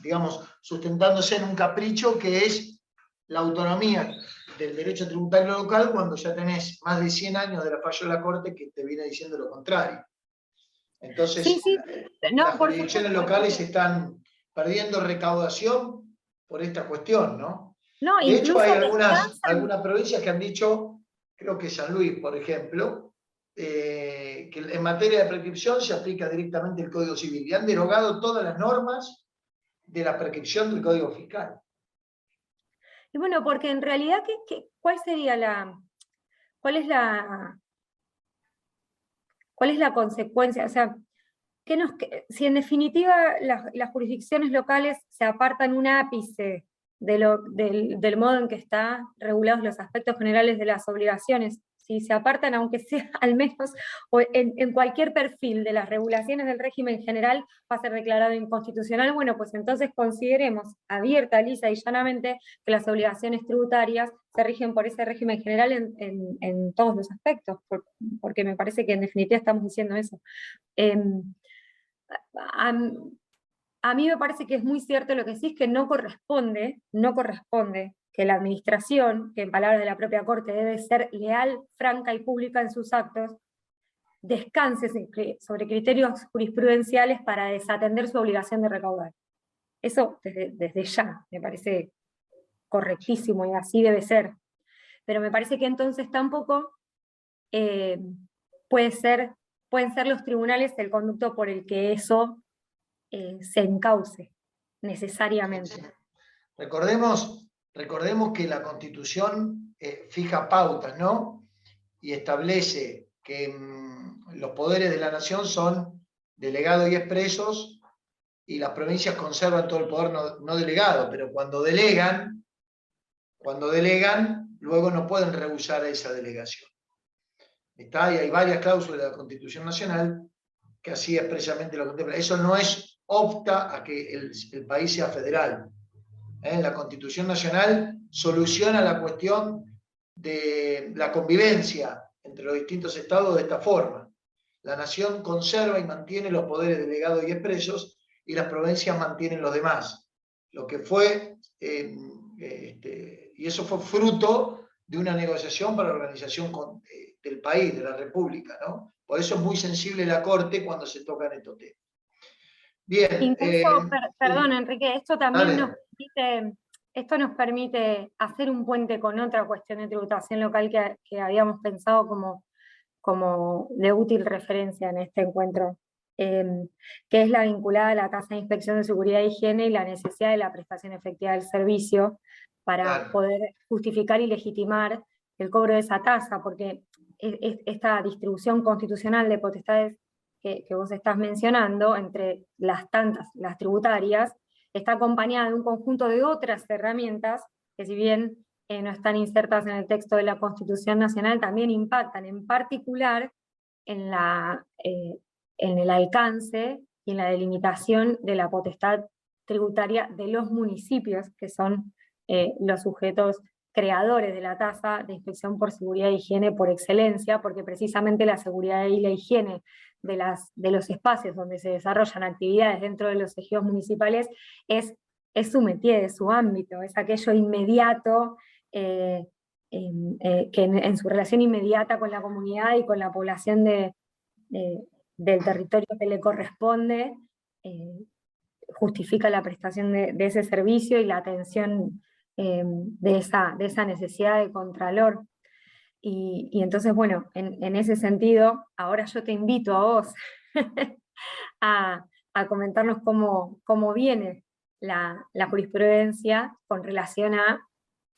digamos, sustentándose en un capricho que es la autonomía del derecho tributario local, cuando ya tenés más de 100 años de la fallo de la Corte que te viene diciendo lo contrario. Entonces, Sí. No, las por jurisdicciones supuesto. locales están perdiendo recaudación por esta cuestión, ¿no? No, De hecho, incluso hay descansan. algunas provincias que han dicho, creo que San Luis, por ejemplo, que en materia de prescripción se aplica directamente el Código Civil y han derogado todas las normas de la prescripción del Código Fiscal. Y bueno, porque en realidad, ¿cuál es la consecuencia? O sea, si en definitiva las jurisdicciones locales se apartan un ápice del modo en que están regulados los aspectos generales de las obligaciones, si se apartan, aunque sea al menos o en cualquier perfil de las regulaciones del régimen general, va a ser declarado inconstitucional, bueno, pues entonces consideremos abierta, lisa y llanamente que las obligaciones tributarias se rigen por ese régimen general en todos los aspectos, porque me parece que en definitiva estamos diciendo eso. A mí me parece que es muy cierto lo que decís, que no corresponde que la administración, que en palabras de la propia Corte debe ser leal, franca y pública en sus actos, descanse sobre criterios jurisprudenciales para desatender su obligación de recaudar. Eso desde ya me parece correctísimo y así debe ser. Pero me parece que entonces tampoco pueden ser los tribunales el conducto por el que eso se encauce necesariamente. Recordemos que la Constitución fija pautas, ¿no? Y establece que los poderes de la nación son delegados y expresos, y las provincias conservan todo el poder no delegado, pero cuando delegan, luego no pueden rehusar esa delegación. ¿Está? Y hay varias cláusulas de la Constitución Nacional que así expresamente lo contemplan. Eso no opta a que el país sea federal. La Constitución Nacional soluciona la cuestión de la convivencia entre los distintos estados de esta forma. La nación conserva y mantiene los poderes delegados y expresos, y las provincias mantienen los demás. Lo que fue, y eso fue fruto de una negociación para la organización del país, de la República, ¿no? Por eso es muy sensible la Corte cuando se tocan estos temas. Bien. Incluso, perdón, Enrique, esto también nos permite hacer un puente con otra cuestión de tributación local que habíamos pensado como de útil referencia en este encuentro, que es la vinculada a la tasa de inspección de seguridad e higiene y la necesidad de la prestación efectiva del servicio para poder justificar y legitimar el cobro de esa tasa, porque esta distribución constitucional de potestades que vos estás mencionando, entre las tributarias, está acompañada de un conjunto de otras herramientas que, si bien no están insertas en el texto de la Constitución Nacional, también impactan en particular en el alcance y en la delimitación de la potestad tributaria de los municipios, que son los sujetos creadores de la tasa de inspección por seguridad e higiene por excelencia, porque precisamente la seguridad y la higiene de los espacios donde se desarrollan actividades dentro de los ejidos municipales es su métier, es su ámbito, es aquello inmediato, que en su relación inmediata con la comunidad y con la población del territorio que le corresponde, justifica la prestación de ese servicio y la atención de esa necesidad de contralor. Y entonces, bueno, en ese sentido, ahora yo te invito a vos a comentarnos cómo viene la jurisprudencia con relación a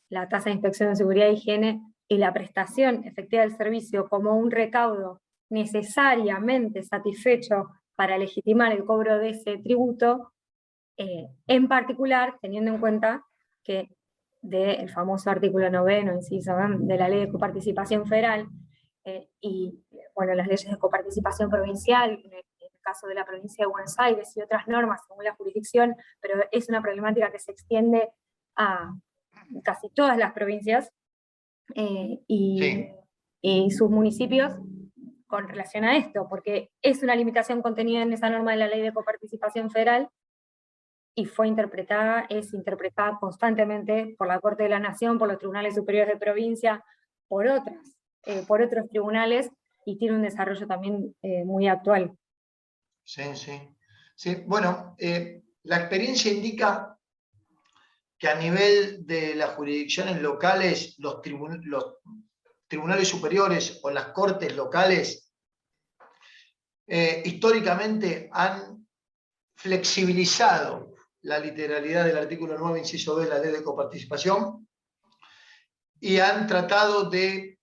la tasa de inspección de seguridad e higiene y la prestación efectiva del servicio como un recaudo necesariamente satisfecho para legitimar el cobro de ese tributo, en particular teniendo en cuenta que del famoso artículo 9º, inciso de la Ley de Coparticipación Federal, y bueno, las leyes de coparticipación provincial, en el caso de la provincia de Buenos Aires y otras normas según la jurisdicción, pero es una problemática que se extiende a casi todas las provincias y sus municipios con relación a esto, porque es una limitación contenida en esa norma de la Ley de Coparticipación Federal y es interpretada constantemente por la Corte de la Nación, por los tribunales superiores de provincia, por otros tribunales, y tiene un desarrollo también muy actual. Sí. Bueno, la experiencia indica que a nivel de las jurisdicciones locales, los tribunales superiores o las cortes locales, históricamente han flexibilizado la literalidad del artículo 9, inciso B de la Ley de Coparticipación y han tratado de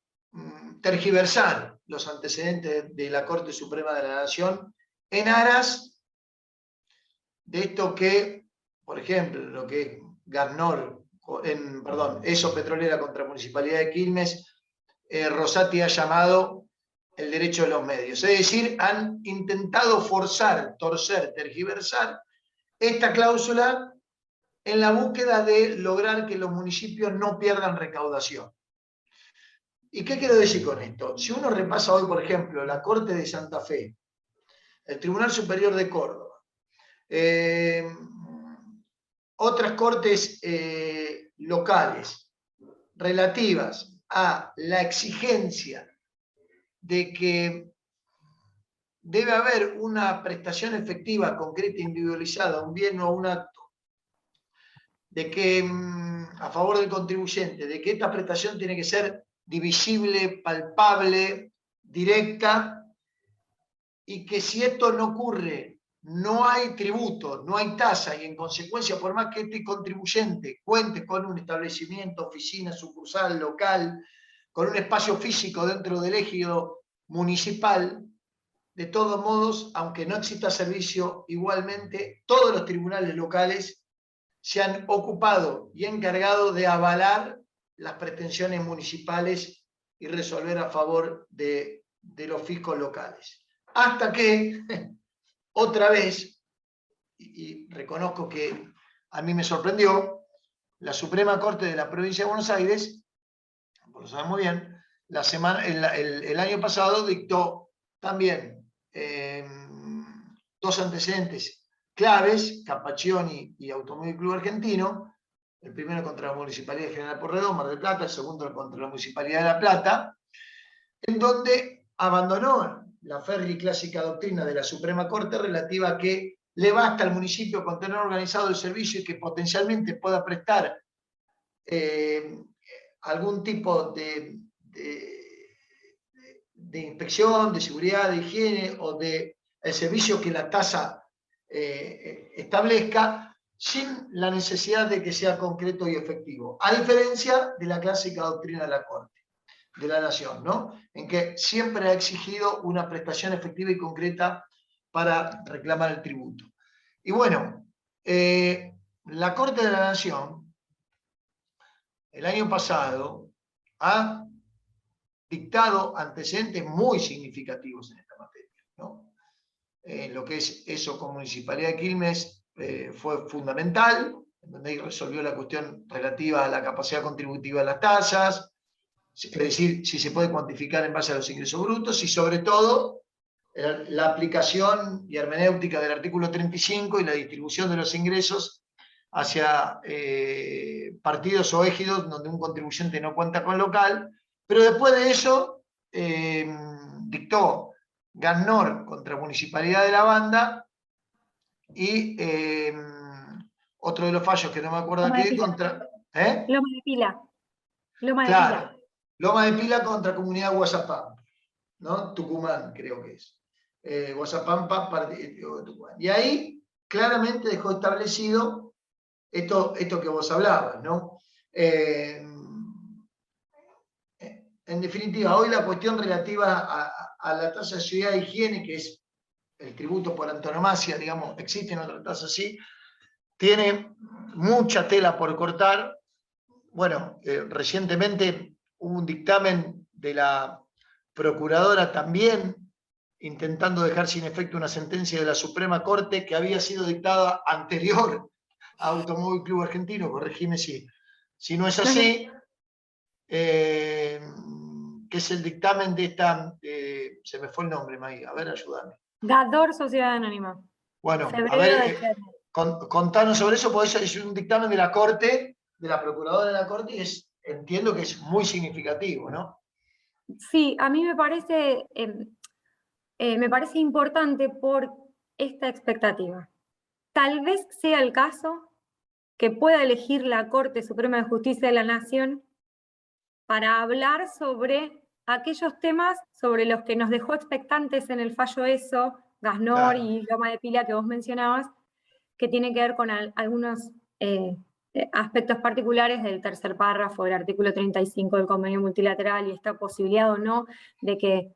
tergiversar los antecedentes de la Corte Suprema de la Nación en aras de esto que, por ejemplo, lo que Garnor, ESO Petrolera contra Municipalidad de Quilmes, Rosati ha llamado el derecho de los medios. Es decir, han intentado forzar, torcer, tergiversar esta cláusula en la búsqueda de lograr que los municipios no pierdan recaudación. ¿Y qué quiero decir con esto? Si uno repasa hoy, por ejemplo, la Corte de Santa Fe, el Tribunal Superior de Córdoba, otras cortes locales relativas a la exigencia de que debe haber una prestación efectiva, concreta, individualizada, un bien o un acto, de que a favor del contribuyente, de que esta prestación tiene que ser divisible, palpable, directa, y que si esto no ocurre, no hay tributo, no hay tasa, y en consecuencia, por más que este contribuyente cuente con un establecimiento, oficina, sucursal, local, con un espacio físico dentro del ejido municipal, de todos modos, aunque no exista servicio, igualmente todos los tribunales locales se han ocupado y encargado de avalar las pretensiones municipales y resolver a favor de los fiscos locales. Hasta que, otra vez, y reconozco que a mí me sorprendió, la Suprema Corte de la Provincia de Buenos Aires, lo saben muy bien, el año pasado dictó también dos antecedentes claves, Capacchioni y Automóvil Club Argentino, el primero contra la Municipalidad de General Porredón, Mar del Plata, el segundo contra la Municipalidad de La Plata, en donde abandonó la férrea y clásica doctrina de la Suprema Corte relativa a que le basta al municipio con tener organizado el servicio y que potencialmente pueda prestar algún tipo de inspección, de seguridad, de higiene o de el servicio que la tasa establezca, sin la necesidad de que sea concreto y efectivo, a diferencia de la clásica doctrina de la Corte, de la Nación, ¿no? En que siempre ha exigido una prestación efectiva y concreta para reclamar el tributo. Y bueno, la Corte de la Nación, el año pasado, ha dictado antecedentes muy significativos en esta materia, ¿no? Lo que es eso con Municipalidad de Quilmes fue fundamental, en donde resolvió la cuestión relativa a la capacidad contributiva de las tasas, es decir, si se puede cuantificar en base a los ingresos brutos, y sobre todo la aplicación y hermenéutica del artículo 35 y la distribución de los ingresos hacia partidos o ejidos donde un contribuyente no cuenta con local, pero después de eso dictó GANNOR contra Municipalidad de la Banda y otro de los fallos que no me acuerdo aquí, contra... Loma de Pila. Claro, Loma de Pila contra Comunidad Guasapampa, ¿no? Tucumán creo que es. Guasapampa, partido de Tucumán. Y ahí claramente dejó establecido esto que vos hablabas, ¿no? En definitiva, hoy la cuestión relativa a la tasa de seguridad e higiene, que es el tributo por antonomasia, digamos, existen otras tasas así, tiene mucha tela por cortar. Bueno, recientemente hubo un dictamen de la procuradora también intentando dejar sin efecto una sentencia de la Suprema Corte que había sido dictada anterior a Automóvil Club Argentino, corregime si no es así, que es el dictamen de esta, se me fue el nombre, Maggie, a ver, ayúdame. GADOR Sociedad Anónima. Bueno, a ver, contanos sobre eso, porque eso es un dictamen de la Corte, de la Procuradora de la Corte, y entiendo que es muy significativo, ¿no? Sí, a mí me parece importante por esta expectativa. Tal vez sea el caso que pueda elegir la Corte Suprema de Justicia de la Nación para hablar sobre aquellos temas sobre los que nos dejó expectantes en el fallo ESO, GANNOR Claro. y Loma de Pila que vos mencionabas, que tiene que ver con algunos aspectos particulares del tercer párrafo del artículo 35 del convenio multilateral y esta posibilidad o no de que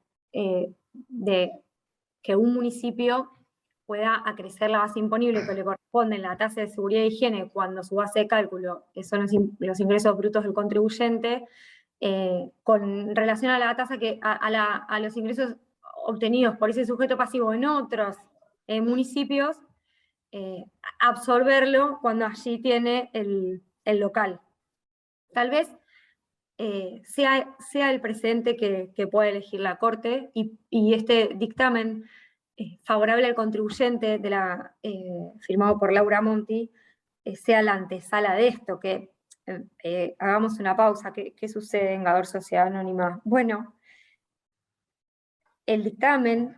un municipio pueda acrecer la base imponible que le corresponde en la tasa de seguridad e higiene cuando su base de cálculo, que son los ingresos brutos del contribuyente, con relación a la tasa a los ingresos obtenidos por ese sujeto pasivo en otros municipios, absorberlo cuando allí tiene el local. Tal vez sea el precedente que pueda elegir la Corte y este dictamen favorable al contribuyente firmado por Laura Monti sea la antesala de esto, que hagamos una pausa. ¿Qué sucede en GADOR Sociedad Anónima? Bueno, el dictamen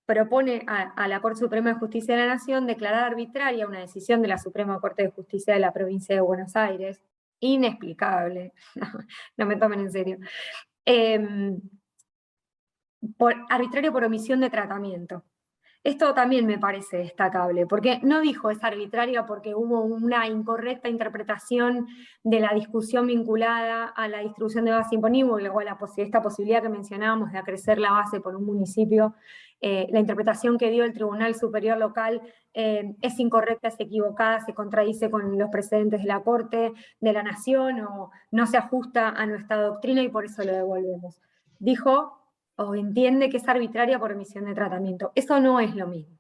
propone a la Corte Suprema de Justicia de la Nación declarar arbitraria una decisión de la Suprema Corte de Justicia de la provincia de Buenos Aires, inexplicable, no me tomen en serio, arbitrario por omisión de tratamiento. Esto también me parece destacable, porque no dijo es arbitraria porque hubo una incorrecta interpretación de la discusión vinculada a la distribución de base imponible o a esta posibilidad que mencionábamos de acrecer la base por un municipio. La interpretación que dio el Tribunal Superior Local es incorrecta, es equivocada, se contradice con los precedentes de la Corte, de la Nación, o no se ajusta a nuestra doctrina y por eso lo devolvemos. Dijo o entiende que es arbitraria por omisión de tratamiento. Eso no es lo mismo.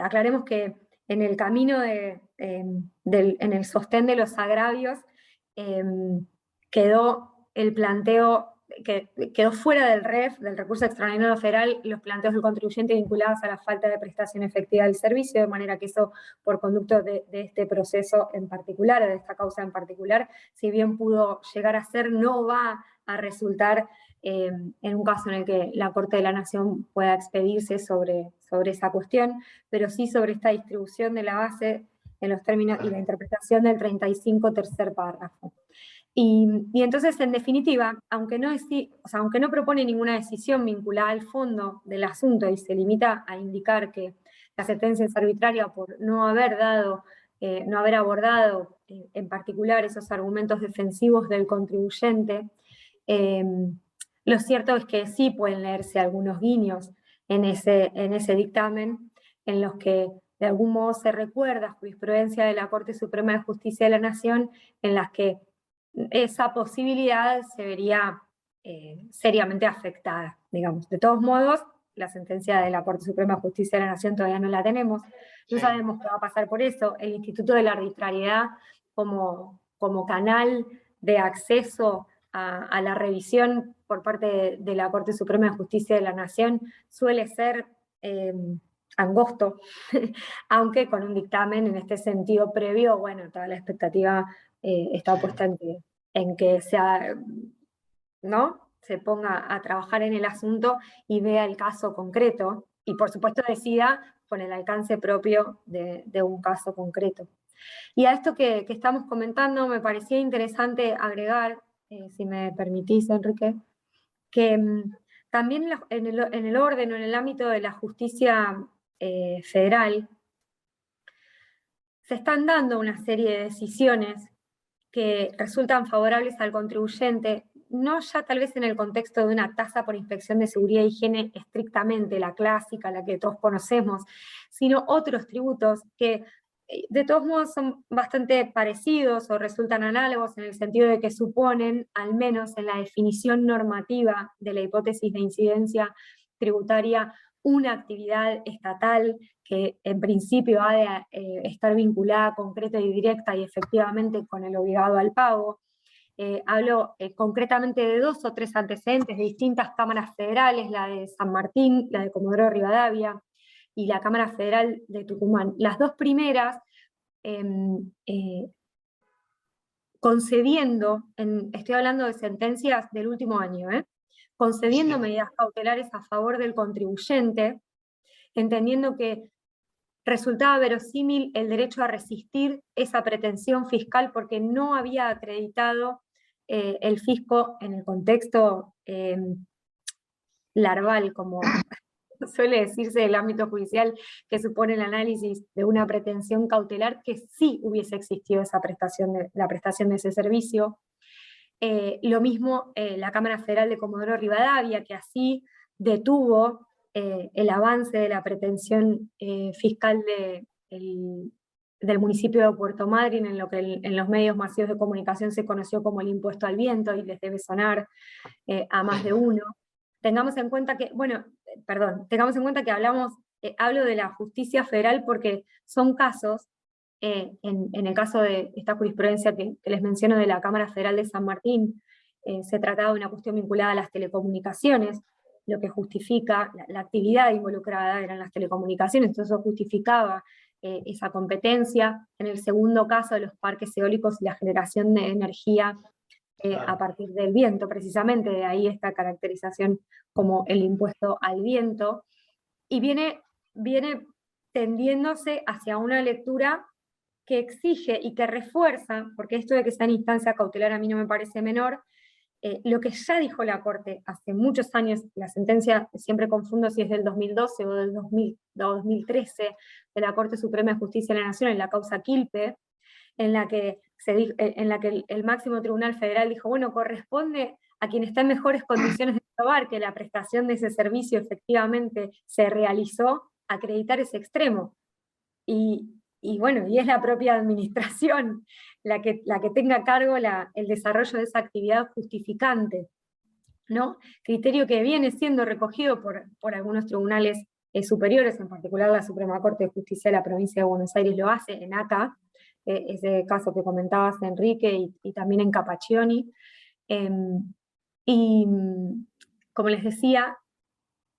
Aclaremos que en el camino en el sostén de los agravios, quedó el planteo, quedó fuera del REF, del recurso extraordinario federal, los planteos del contribuyente vinculados a la falta de prestación efectiva del servicio, de manera que eso, por conducto de este proceso en particular, de esta causa en particular, si bien pudo llegar a ser, no va a resultar en un caso en el que la Corte de la Nación pueda expedirse sobre esa cuestión, pero sí sobre esta distribución de la base en los términos y la interpretación del 35 tercer párrafo. Y entonces, en definitiva, aunque no propone ninguna decisión vinculada al fondo del asunto y se limita a indicar que la sentencia es arbitraria por no haber abordado en particular esos argumentos defensivos del contribuyente, lo cierto es que sí pueden leerse algunos guiños en ese dictamen, en los que de algún modo se recuerda jurisprudencia de la Corte Suprema de Justicia de la Nación, en las que esa posibilidad se vería seriamente afectada, digamos. De todos modos, la sentencia de la Corte Suprema de Justicia de la Nación todavía no la tenemos, no sabemos qué va a pasar por eso. El Instituto de la Arbitrariedad como canal de acceso a la revisión por parte de la Corte Suprema de Justicia de la Nación suele ser angosto, aunque con un dictamen en este sentido previo, bueno, toda la expectativa está puesta en que sea, ¿no?, se ponga a trabajar en el asunto y vea el caso concreto, y por supuesto decida con el alcance propio de un caso concreto. Y a esto que estamos comentando me parecía interesante agregar, si me permitís, Enrique, que también en el orden o en el ámbito de la justicia federal se están dando una serie de decisiones que resultan favorables al contribuyente, no ya tal vez en el contexto de una tasa por inspección de seguridad e higiene estrictamente la clásica, la que todos conocemos, sino otros tributos que de todos modos son bastante parecidos o resultan análogos en el sentido de que suponen, al menos en la definición normativa de la hipótesis de incidencia tributaria, una actividad estatal que en principio ha de estar vinculada concreta y directa y efectivamente con el obligado al pago. Hablo concretamente de 2 o 3 antecedentes de distintas cámaras federales, la de San Martín, la de Comodoro Rivadavia y la Cámara Federal de Tucumán. Las dos primeras concediendo, estoy hablando de sentencias del último año, concediendo medidas cautelares a favor del contribuyente, entendiendo que resultaba verosímil el derecho a resistir esa pretensión fiscal porque no había acreditado el fisco en el contexto larval, como suele decirse del ámbito judicial, que supone el análisis de una pretensión cautelar, que sí hubiese existido esa la prestación de ese servicio. Lo mismo la Cámara Federal de Comodoro Rivadavia, que así detuvo el avance de la pretensión fiscal del municipio de Puerto Madryn, en lo que en los medios masivos de comunicación se conoció como el impuesto al viento, y les debe sonar a más de uno. Tengamos en cuenta que, hablo de la justicia federal porque son casos, en el caso de esta jurisprudencia que les menciono de la Cámara Federal de San Martín, se trataba de una cuestión vinculada a las telecomunicaciones, lo que justifica, la actividad involucrada eran las telecomunicaciones, entonces eso justificaba esa competencia. En el segundo caso de los parques eólicos y la generación de energía a partir del viento, precisamente, de ahí esta caracterización como el impuesto al viento, y viene tendiéndose hacia una lectura que exige y que refuerza, porque esto de que está en instancia cautelar a mí no me parece menor, lo que ya dijo la Corte hace muchos años, la sentencia, siempre confundo si es del 2012 o del 2013, de la Corte Suprema de Justicia de la Nación en la causa Quilpe, en la que el máximo tribunal federal dijo, bueno, corresponde a quien está en mejores condiciones de probar que la prestación de ese servicio efectivamente se realizó, acreditar ese extremo. Y bueno, y es la propia administración la que tenga a cargo el desarrollo de esa actividad justificante, ¿no? Criterio que viene siendo recogido por algunos tribunales superiores, en particular la Suprema Corte de Justicia de la Provincia de Buenos Aires lo hace en ACA, ese caso que comentabas, Enrique, y también en Capacchioni. Y como les decía,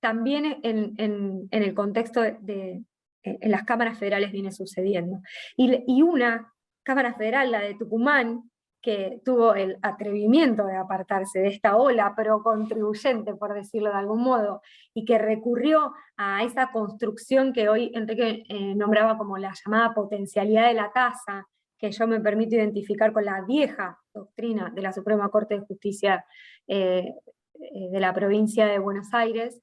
también en el contexto en las cámaras federales viene sucediendo. Y una Cámara Federal, la de Tucumán, que tuvo el atrevimiento de apartarse de esta ola pro-contribuyente, por decirlo de algún modo, y que recurrió a esa construcción que hoy Enrique nombraba como la llamada potencialidad de la tasa, que yo me permito identificar con la vieja doctrina de la Suprema Corte de Justicia de la provincia de Buenos Aires,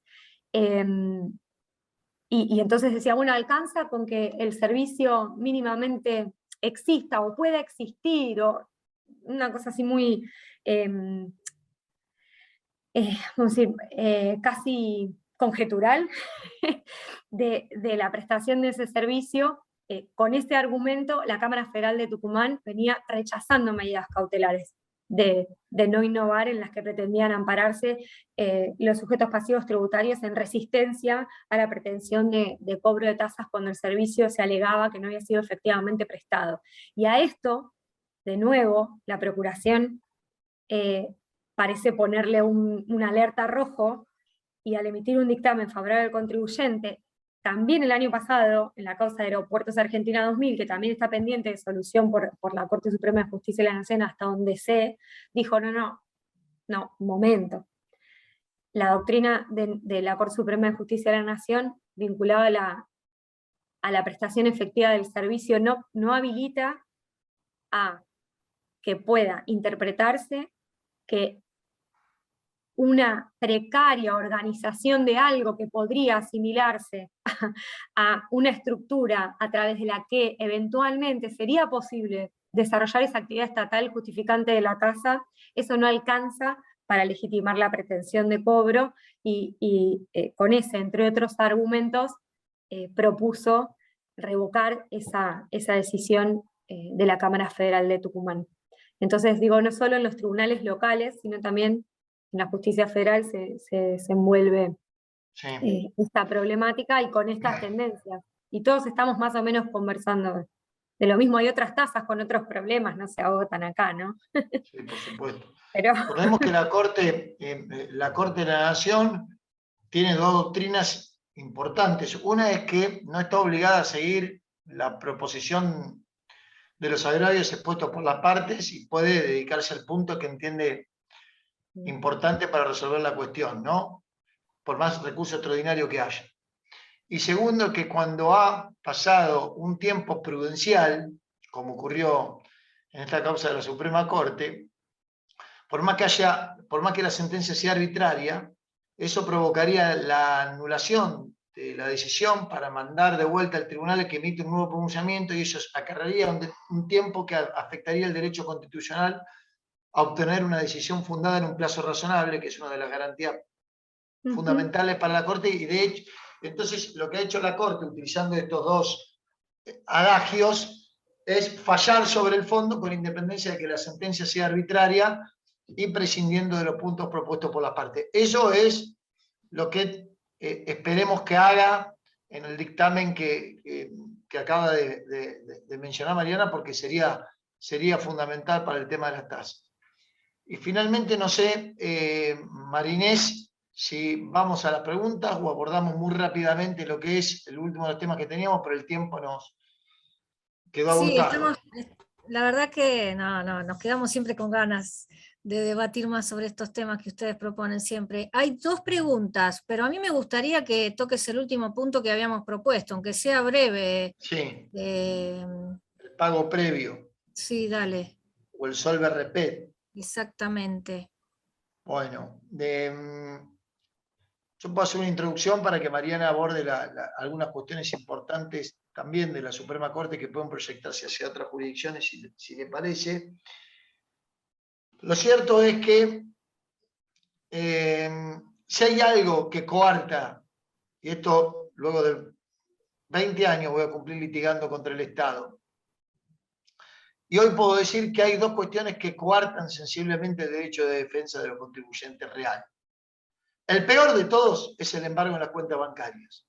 y entonces decía, bueno, alcanza con que el servicio mínimamente exista o pueda existir, o una cosa así muy, vamos a decir, casi conjetural, de la prestación de ese servicio. Con este argumento, la Cámara Federal de Tucumán venía rechazando medidas cautelares. de no innovar, en las que pretendían ampararse los sujetos pasivos tributarios en resistencia a la pretensión de cobro de tasas cuando el servicio se alegaba que no había sido efectivamente prestado. Y a esto, de nuevo, la Procuración parece ponerle una alerta rojo, y al emitir un dictamen favorable al contribuyente, también el año pasado, en la causa de Aeropuertos Argentina 2000, que también está pendiente de solución por la Corte Suprema de Justicia de la Nación, hasta donde sé, dijo, no, un momento. La doctrina de la Corte Suprema de Justicia de la Nación, vinculada a la prestación efectiva del servicio, no habilita a que pueda interpretarse que una precaria organización de algo que podría asimilarse a una estructura a través de la que eventualmente sería posible desarrollar esa actividad estatal justificante de la tasa, eso no alcanza para legitimar la pretensión de cobro, y con ese, entre otros argumentos, propuso revocar esa decisión de la Cámara Federal de Tucumán. Entonces, digo, no solo en los tribunales locales, sino también en la justicia federal se envuelve esta problemática y con estas tendencias. Y todos estamos más o menos conversando de lo mismo. Hay otras tasas con otros problemas, no se agotan acá, ¿no? Sí, por supuesto. Pero... Recordemos que la Corte de la Nación tiene dos doctrinas importantes. Una es que no está obligada a seguir la proposición de los agravios expuestos por las partes y puede dedicarse al punto que entiende importante para resolver la cuestión, ¿no? Por más recurso extraordinario que haya. Y segundo, que cuando ha pasado un tiempo prudencial, como ocurrió en esta causa de la Suprema Corte, por más que la sentencia sea arbitraria, eso provocaría la anulación de la decisión para mandar de vuelta al tribunal que emite un nuevo pronunciamiento, y eso acarrearía un tiempo que afectaría el derecho constitucional a obtener una decisión fundada en un plazo razonable, que es una de las garantías fundamentales para la Corte. Y de hecho, entonces lo que ha hecho la Corte, utilizando estos dos adagios, es fallar sobre el fondo con independencia de que la sentencia sea arbitraria y prescindiendo de los puntos propuestos por las partes. Eso es lo que esperemos que haga en el dictamen que acaba de mencionar Mariana, porque sería fundamental para el tema de las tasas. Y finalmente, no sé, Marinés, si vamos a las preguntas o abordamos muy rápidamente lo que es el último de los temas que teníamos, pero el tiempo nos quedó agotado. Sí, la verdad que nos quedamos siempre con ganas de debatir más sobre estos temas que ustedes proponen siempre. Hay dos preguntas, pero a mí me gustaría que toques el último punto que habíamos propuesto, aunque sea breve. Sí, el pago previo. Sí, dale. O el solver repet. Exactamente. Bueno, yo puedo hacer una introducción para que Mariana aborde algunas cuestiones importantes también de la Suprema Corte que pueden proyectarse hacia otras jurisdicciones, si le parece. Lo cierto es que si hay algo que coarta, y esto luego de 20 años voy a cumplir litigando contra el Estado, y hoy puedo decir que hay dos cuestiones que coartan sensiblemente el derecho de defensa de los contribuyentes real. El peor de todos es el embargo en las cuentas bancarias.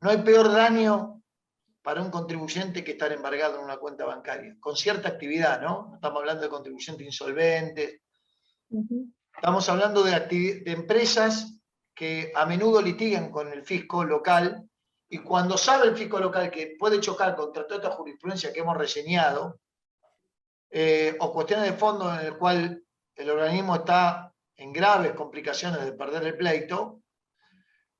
No hay peor daño para un contribuyente que estar embargado en una cuenta bancaria, con cierta actividad, ¿no? No estamos hablando de contribuyentes insolventes, estamos hablando de empresas que a menudo litigan con el fisco local, y cuando sabe el fisco local que puede chocar contra toda esta jurisprudencia que hemos reseñado, o cuestiones de fondo en el cual el organismo está en graves complicaciones de perder el pleito,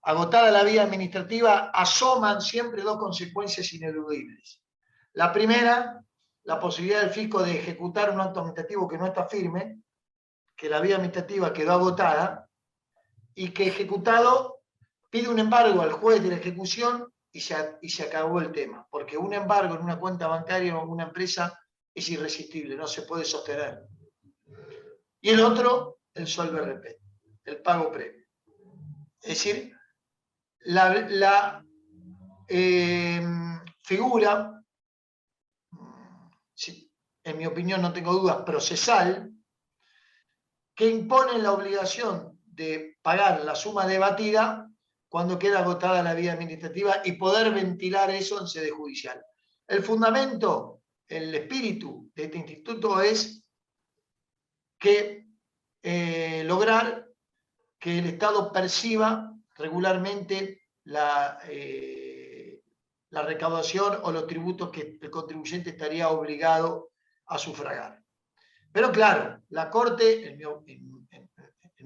agotada la vía administrativa, asoman siempre dos consecuencias ineludibles. La primera, la posibilidad del fisco de ejecutar un acto administrativo que no está firme, que la vía administrativa quedó agotada, y que ejecutado pide un embargo al juez de la ejecución y se acabó el tema, porque un embargo en una cuenta bancaria o en una empresa es irresistible, no se puede sostener. Y el otro, el solver repet, el pago previo. Es decir, la figura, en mi opinión no tengo dudas, procesal, que imponen la obligación de pagar la suma debatida cuando queda agotada la vía administrativa y poder ventilar eso en sede judicial. El fundamento, el espíritu de este instituto es que lograr que el Estado perciba regularmente la recaudación o los tributos que el contribuyente estaría obligado a sufragar. Pero claro, la Corte, en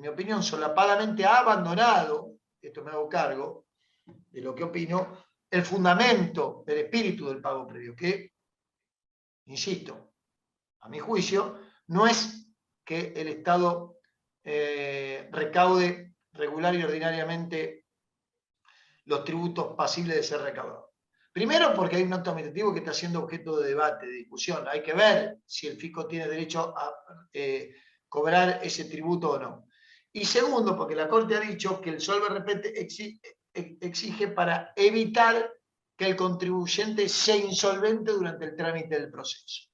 mi opinión, solapadamente ha abandonado, esto me hago cargo de lo que opino, el fundamento del espíritu del pago previo, que, insisto, a mi juicio, no es que el Estado recaude regular y ordinariamente los tributos pasibles de ser recaudados. Primero, porque hay un acto administrativo que está siendo objeto de debate, de discusión. Hay que ver si el fisco tiene derecho a cobrar ese tributo o no. Y segundo, porque la Corte ha dicho que el solver repete exige para evitar que el contribuyente sea insolvente durante el trámite del proceso.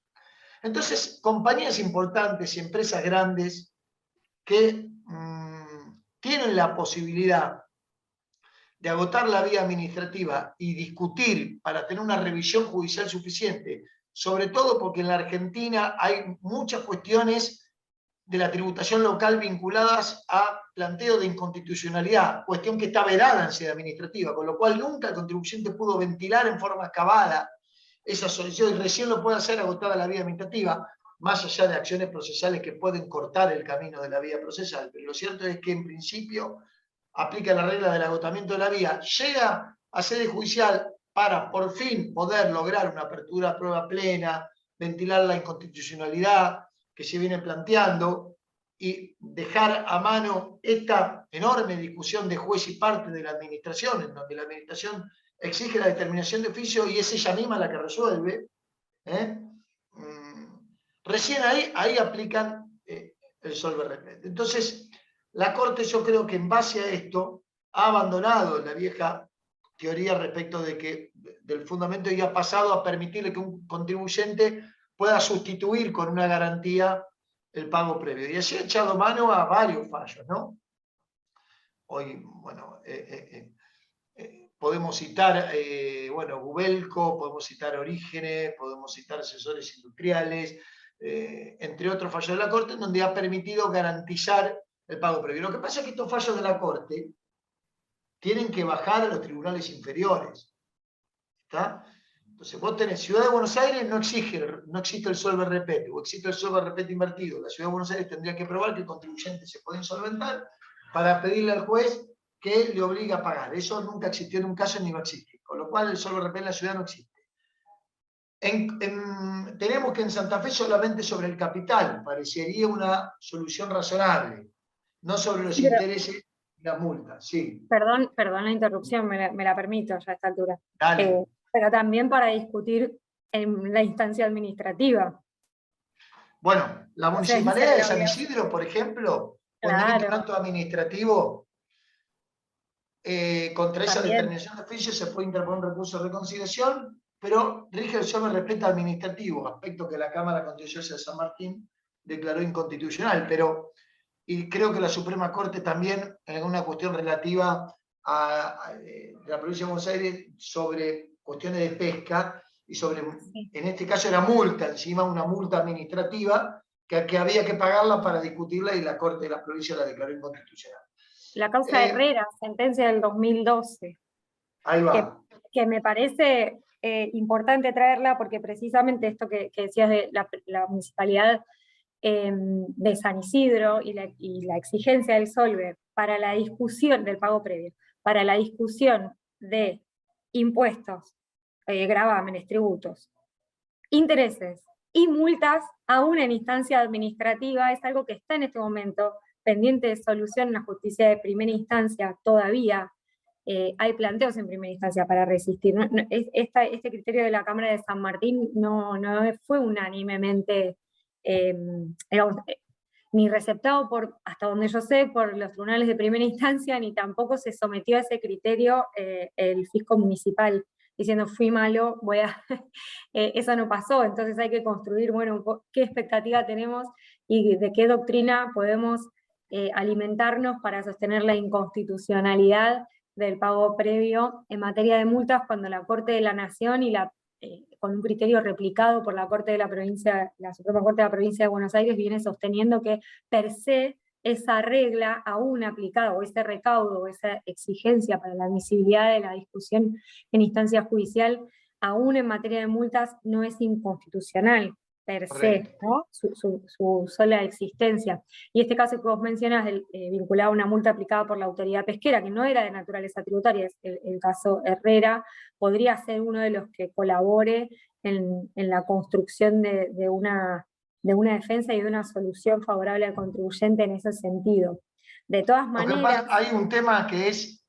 Entonces, compañías importantes y empresas grandes que tienen la posibilidad de agotar la vía administrativa y discutir para tener una revisión judicial suficiente, sobre todo porque en la Argentina hay muchas cuestiones de la tributación local vinculadas a planteo de inconstitucionalidad, cuestión que está vedada en sede administrativa, con lo cual nunca el contribuyente pudo ventilar en forma acabada esa solicitud y recién lo puede hacer agotada la vía administrativa, más allá de acciones procesales que pueden cortar el camino de la vía procesal. Pero lo cierto es que en principio aplica la regla del agotamiento de la vía, llega a sede judicial para por fin poder lograr una apertura a prueba plena, ventilar la inconstitucionalidad que se viene planteando y dejar a mano esta enorme discusión de juez y parte de la administración, en donde la administración exige la determinación de oficio y es ella misma la que resuelve. Recién ahí aplican el solver repete. Entonces, la Corte, yo creo que en base a esto ha abandonado la vieja teoría respecto de que del fundamento y ha pasado a permitirle que un contribuyente pueda sustituir con una garantía el pago previo. Y así ha echado mano a varios fallos, ¿no? Hoy, bueno, podemos citar, bueno, Gubelco, podemos citar Orígenes, podemos citar Asesores Industriales, entre otros fallos de la Corte, en donde ha permitido garantizar el pago previo. Lo que pasa es que estos fallos de la Corte tienen que bajar a los tribunales inferiores. ¿Está? Entonces vos tenés Ciudad de Buenos Aires, no existe el solver repete, o existe el solver repete invertido. La Ciudad de Buenos Aires tendría que probar que el contribuyente se puede insolventar para pedirle al juez que le obligue a pagar. Eso nunca existió en un caso ni va a existir. Con lo cual el solver repete en la ciudad no existe. Tenemos que en Santa Fe solamente sobre el capital, parecería una solución razonable, no sobre los intereses y las multas. Sí. Perdón la interrupción, me la permito ya a esta altura. Dale. Pero también para discutir en la instancia administrativa. Bueno, la Municipalidad de San Isidro, por ejemplo, cuando emite un acto administrativo contra esa determinación de oficio se puede interponer un recurso de reconciliación, pero rige el solver repete administrativo, aspecto que la Cámara Contenciosa de San Martín declaró inconstitucional, y creo que la Suprema Corte también, en una cuestión relativa a la provincia de Buenos Aires, sobre cuestiones de pesca, y sobre, en este caso era multa, encima una multa administrativa, que había que pagarla para discutirla, y la Corte de la provincia la declaró inconstitucional. La causa Herrera, sentencia del 2012. Ahí va. Que me parece importante traerla, porque precisamente esto que decías de la municipalidad de San Isidro y la exigencia del solver para la discusión del pago previo, para la discusión de impuestos, gravámenes, tributos, intereses y multas, aún en instancia administrativa, es algo que está en este momento pendiente de solución en la justicia de primera instancia todavía. Hay planteos en primera instancia para resistir. Este criterio de la Cámara de San Martín no fue unánimemente ni receptado hasta donde yo sé, por los tribunales de primera instancia, ni tampoco se sometió a ese criterio el fisco municipal, diciendo fui malo, eso no pasó. Entonces hay que construir, bueno, qué expectativa tenemos y de qué doctrina podemos alimentarnos para sostener la inconstitucionalidad del pago previo en materia de multas cuando la Corte de la Nación con un criterio replicado por la Corte de la Provincia, la Suprema Corte de la Provincia de Buenos Aires, viene sosteniendo que per se esa regla aún aplicada, o ese recaudo, o esa exigencia para la admisibilidad de la discusión en instancia judicial, aún en materia de multas, no es inconstitucional per se, ¿no? Su sola existencia. Y este caso que vos mencionas, vinculado a una multa aplicada por la autoridad pesquera, que no era de naturaleza tributaria, es el caso Herrera, podría ser uno de los que colabore en la construcción de una defensa y de una solución favorable al contribuyente en ese sentido. De todas maneras... Lo que pasa, hay un tema que es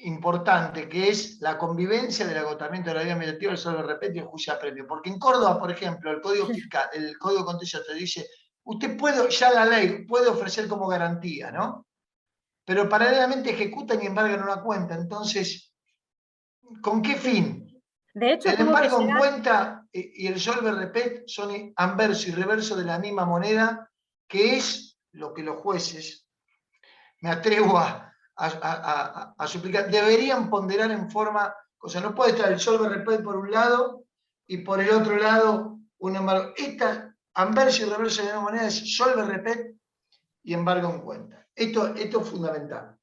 importante, que es la convivencia del agotamiento de la vida administrativa del solo repente y el juicio apremio. Porque en Córdoba, por ejemplo, el Código Fiscal, el Código Contencioso te dice, usted puede, ya la ley puede ofrecer como garantía, ¿no? Pero paralelamente ejecutan y embargan una cuenta. Entonces, ¿con qué fin? De hecho, el embargo en cuenta y el solve repet son anverso y reverso de la misma moneda, que es lo que los jueces, me atrevo a suplicar, deberían ponderar en forma, o sea, no puede estar el solve repet por un lado y por el otro lado un embargo. Esta anverso y reverso de la misma moneda es solve repet y embargo en cuenta. Esto es fundamental.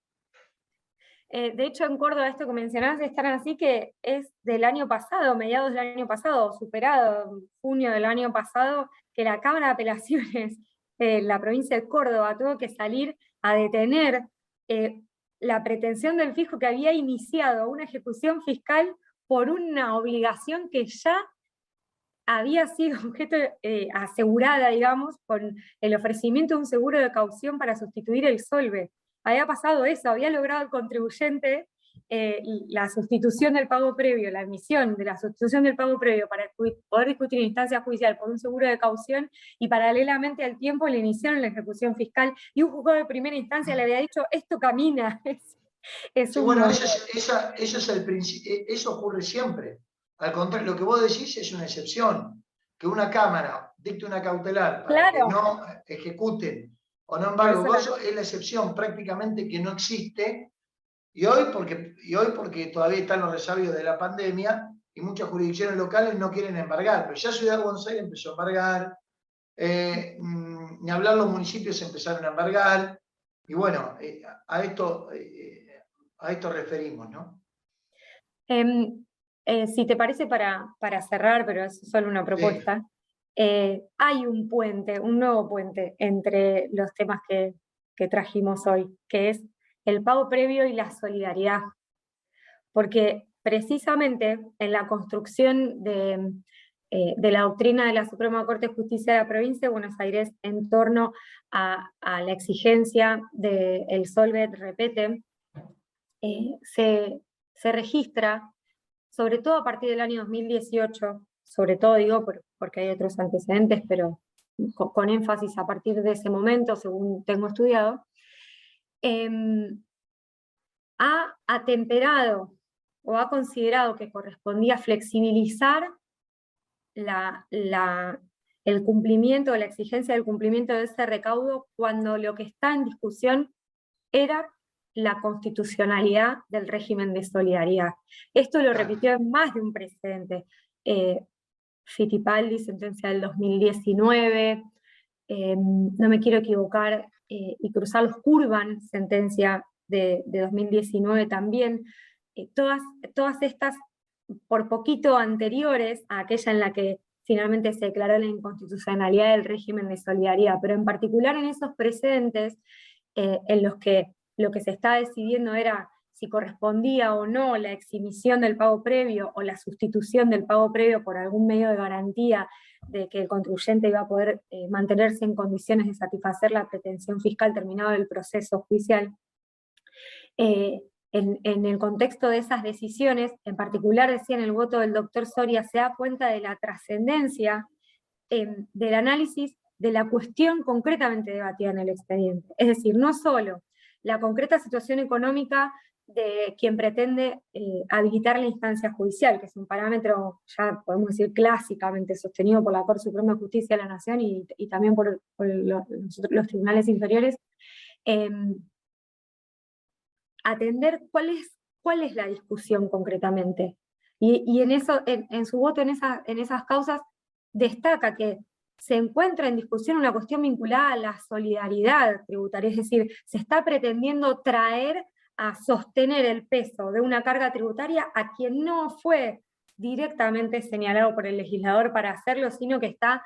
De hecho, en Córdoba, esto que mencionás es tan así que es del año pasado, mediados del año pasado, superado, junio del año pasado, que la Cámara de Apelaciones de la provincia de Córdoba tuvo que salir a detener la pretensión del fisco que había iniciado una ejecución fiscal por una obligación que ya había sido objeto asegurada, digamos, con el ofrecimiento de un seguro de caución para sustituir el solve. Había pasado eso, había logrado el contribuyente la sustitución del pago previo, la admisión de la sustitución del pago previo para poder discutir en instancia judicial por un seguro de caución, y paralelamente al tiempo le iniciaron la ejecución fiscal, y un juzgado de primera instancia le había dicho, esto camina. Sí, bueno, eso ocurre siempre. Al contrario, lo que vos decís es una excepción. Que una Cámara dicte una cautelar para que no ejecuten o no embargo gozo es la excepción prácticamente que no existe, y hoy porque todavía están los resabios de la pandemia y muchas jurisdicciones locales no quieren embargar, pero ya Ciudad de Buenos Aires empezó a embargar, ni hablar los municipios empezaron a embargar, y bueno, a esto referimos, ¿no? Si te parece, para cerrar, pero es solo una propuesta, hay un puente, un nuevo puente entre los temas que trajimos hoy, que es el pago previo y la solidaridad. Porque precisamente en la construcción de la doctrina de la Suprema Corte de Justicia de la Provincia de Buenos Aires en torno a la exigencia del solvet repete, se registra, sobre todo a partir del año 2018, sobre todo digo porque hay otros antecedentes, pero con énfasis a partir de ese momento, según tengo estudiado, ha atemperado o ha considerado que correspondía flexibilizar el cumplimiento, la exigencia del cumplimiento de ese recaudo, cuando lo que está en discusión era la constitucionalidad del régimen de solidaridad. Esto lo repitió en más de un precedente. Fittipaldi, sentencia del 2019, no me quiero equivocar, y cruzar los Curban, sentencia de 2019 también, todas estas por poquito anteriores a aquella en la que finalmente se declaró la inconstitucionalidad del régimen de solidaridad, pero en particular en esos precedentes en los que lo que se está decidiendo era si correspondía o no la exhibición del pago previo o la sustitución del pago previo por algún medio de garantía de que el contribuyente iba a poder mantenerse en condiciones de satisfacer la pretensión fiscal terminado el proceso judicial. En el contexto de esas decisiones, en particular decía en el voto del doctor Soria, se da cuenta de la trascendencia del análisis de la cuestión concretamente debatida en el expediente. Es decir, no solo la concreta situación económica de quien pretende habilitar la instancia judicial, que es un parámetro, ya podemos decir, clásicamente sostenido por la Corte Suprema de Justicia de la Nación y también por los tribunales inferiores, atender cuál es la discusión concretamente. Y en su voto en esas causas destaca que se encuentra en discusión una cuestión vinculada a la solidaridad tributaria, es decir, se está pretendiendo traer a sostener el peso de una carga tributaria a quien no fue directamente señalado por el legislador para hacerlo, sino que está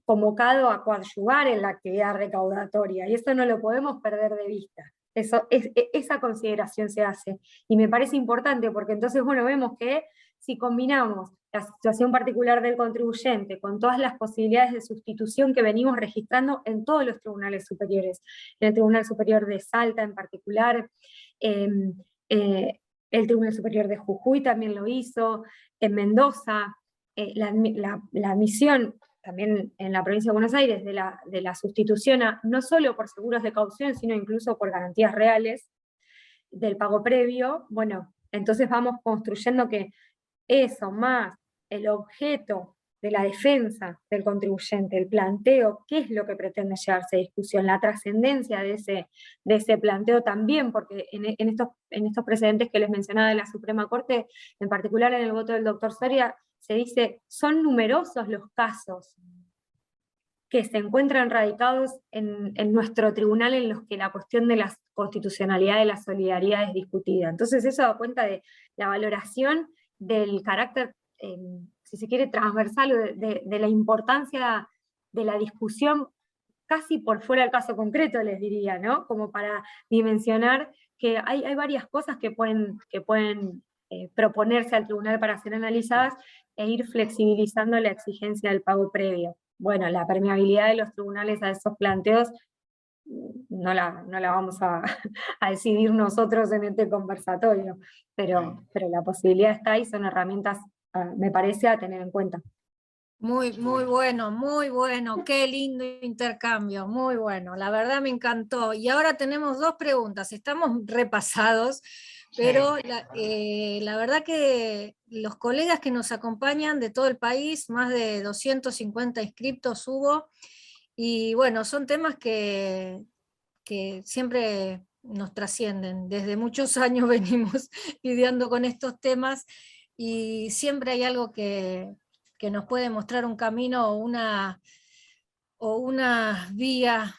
convocado a coadyuvar en la actividad recaudatoria, y eso no lo podemos perder de vista. Esa consideración se hace, y me parece importante porque entonces, bueno, vemos que si combinamos la situación particular del contribuyente con todas las posibilidades de sustitución que venimos registrando en todos los tribunales superiores, en el Tribunal Superior de Salta en particular, el Tribunal Superior de Jujuy también lo hizo, en Mendoza, la admisión también en la provincia de Buenos Aires de la sustitución no solo por seguros de caución, sino incluso por garantías reales del pago previo. Bueno, entonces vamos construyendo que eso, más el objeto de la defensa del contribuyente, el planteo, qué es lo que pretende llevarse a discusión, la trascendencia de ese planteo también, porque en estos precedentes que les mencionaba de la Suprema Corte, en particular en el voto del doctor Soria, se dice, son numerosos los casos que se encuentran radicados en nuestro tribunal en los que la cuestión de la constitucionalidad de la solidaridad es discutida. Entonces eso da cuenta de la valoración del carácter, si se quiere, transversal, de la importancia de la discusión casi por fuera del caso concreto, les diría, ¿no? Como para dimensionar que hay varias cosas que pueden proponerse al tribunal para ser analizadas e ir flexibilizando la exigencia del pago previo. Bueno, la permeabilidad de los tribunales a esos planteos no la vamos a decidir nosotros en este conversatorio, pero la posibilidad está y son herramientas, me parece, a tener en cuenta. Muy bueno, qué lindo intercambio, muy bueno, la verdad me encantó. Y ahora tenemos dos preguntas, estamos repasados, pero la verdad que los colegas que nos acompañan de todo el país, más de 250 inscriptos hubo, y bueno, son temas que siempre nos trascienden. Desde muchos años venimos lidiando con estos temas y siempre hay algo que nos puede mostrar un camino o una vía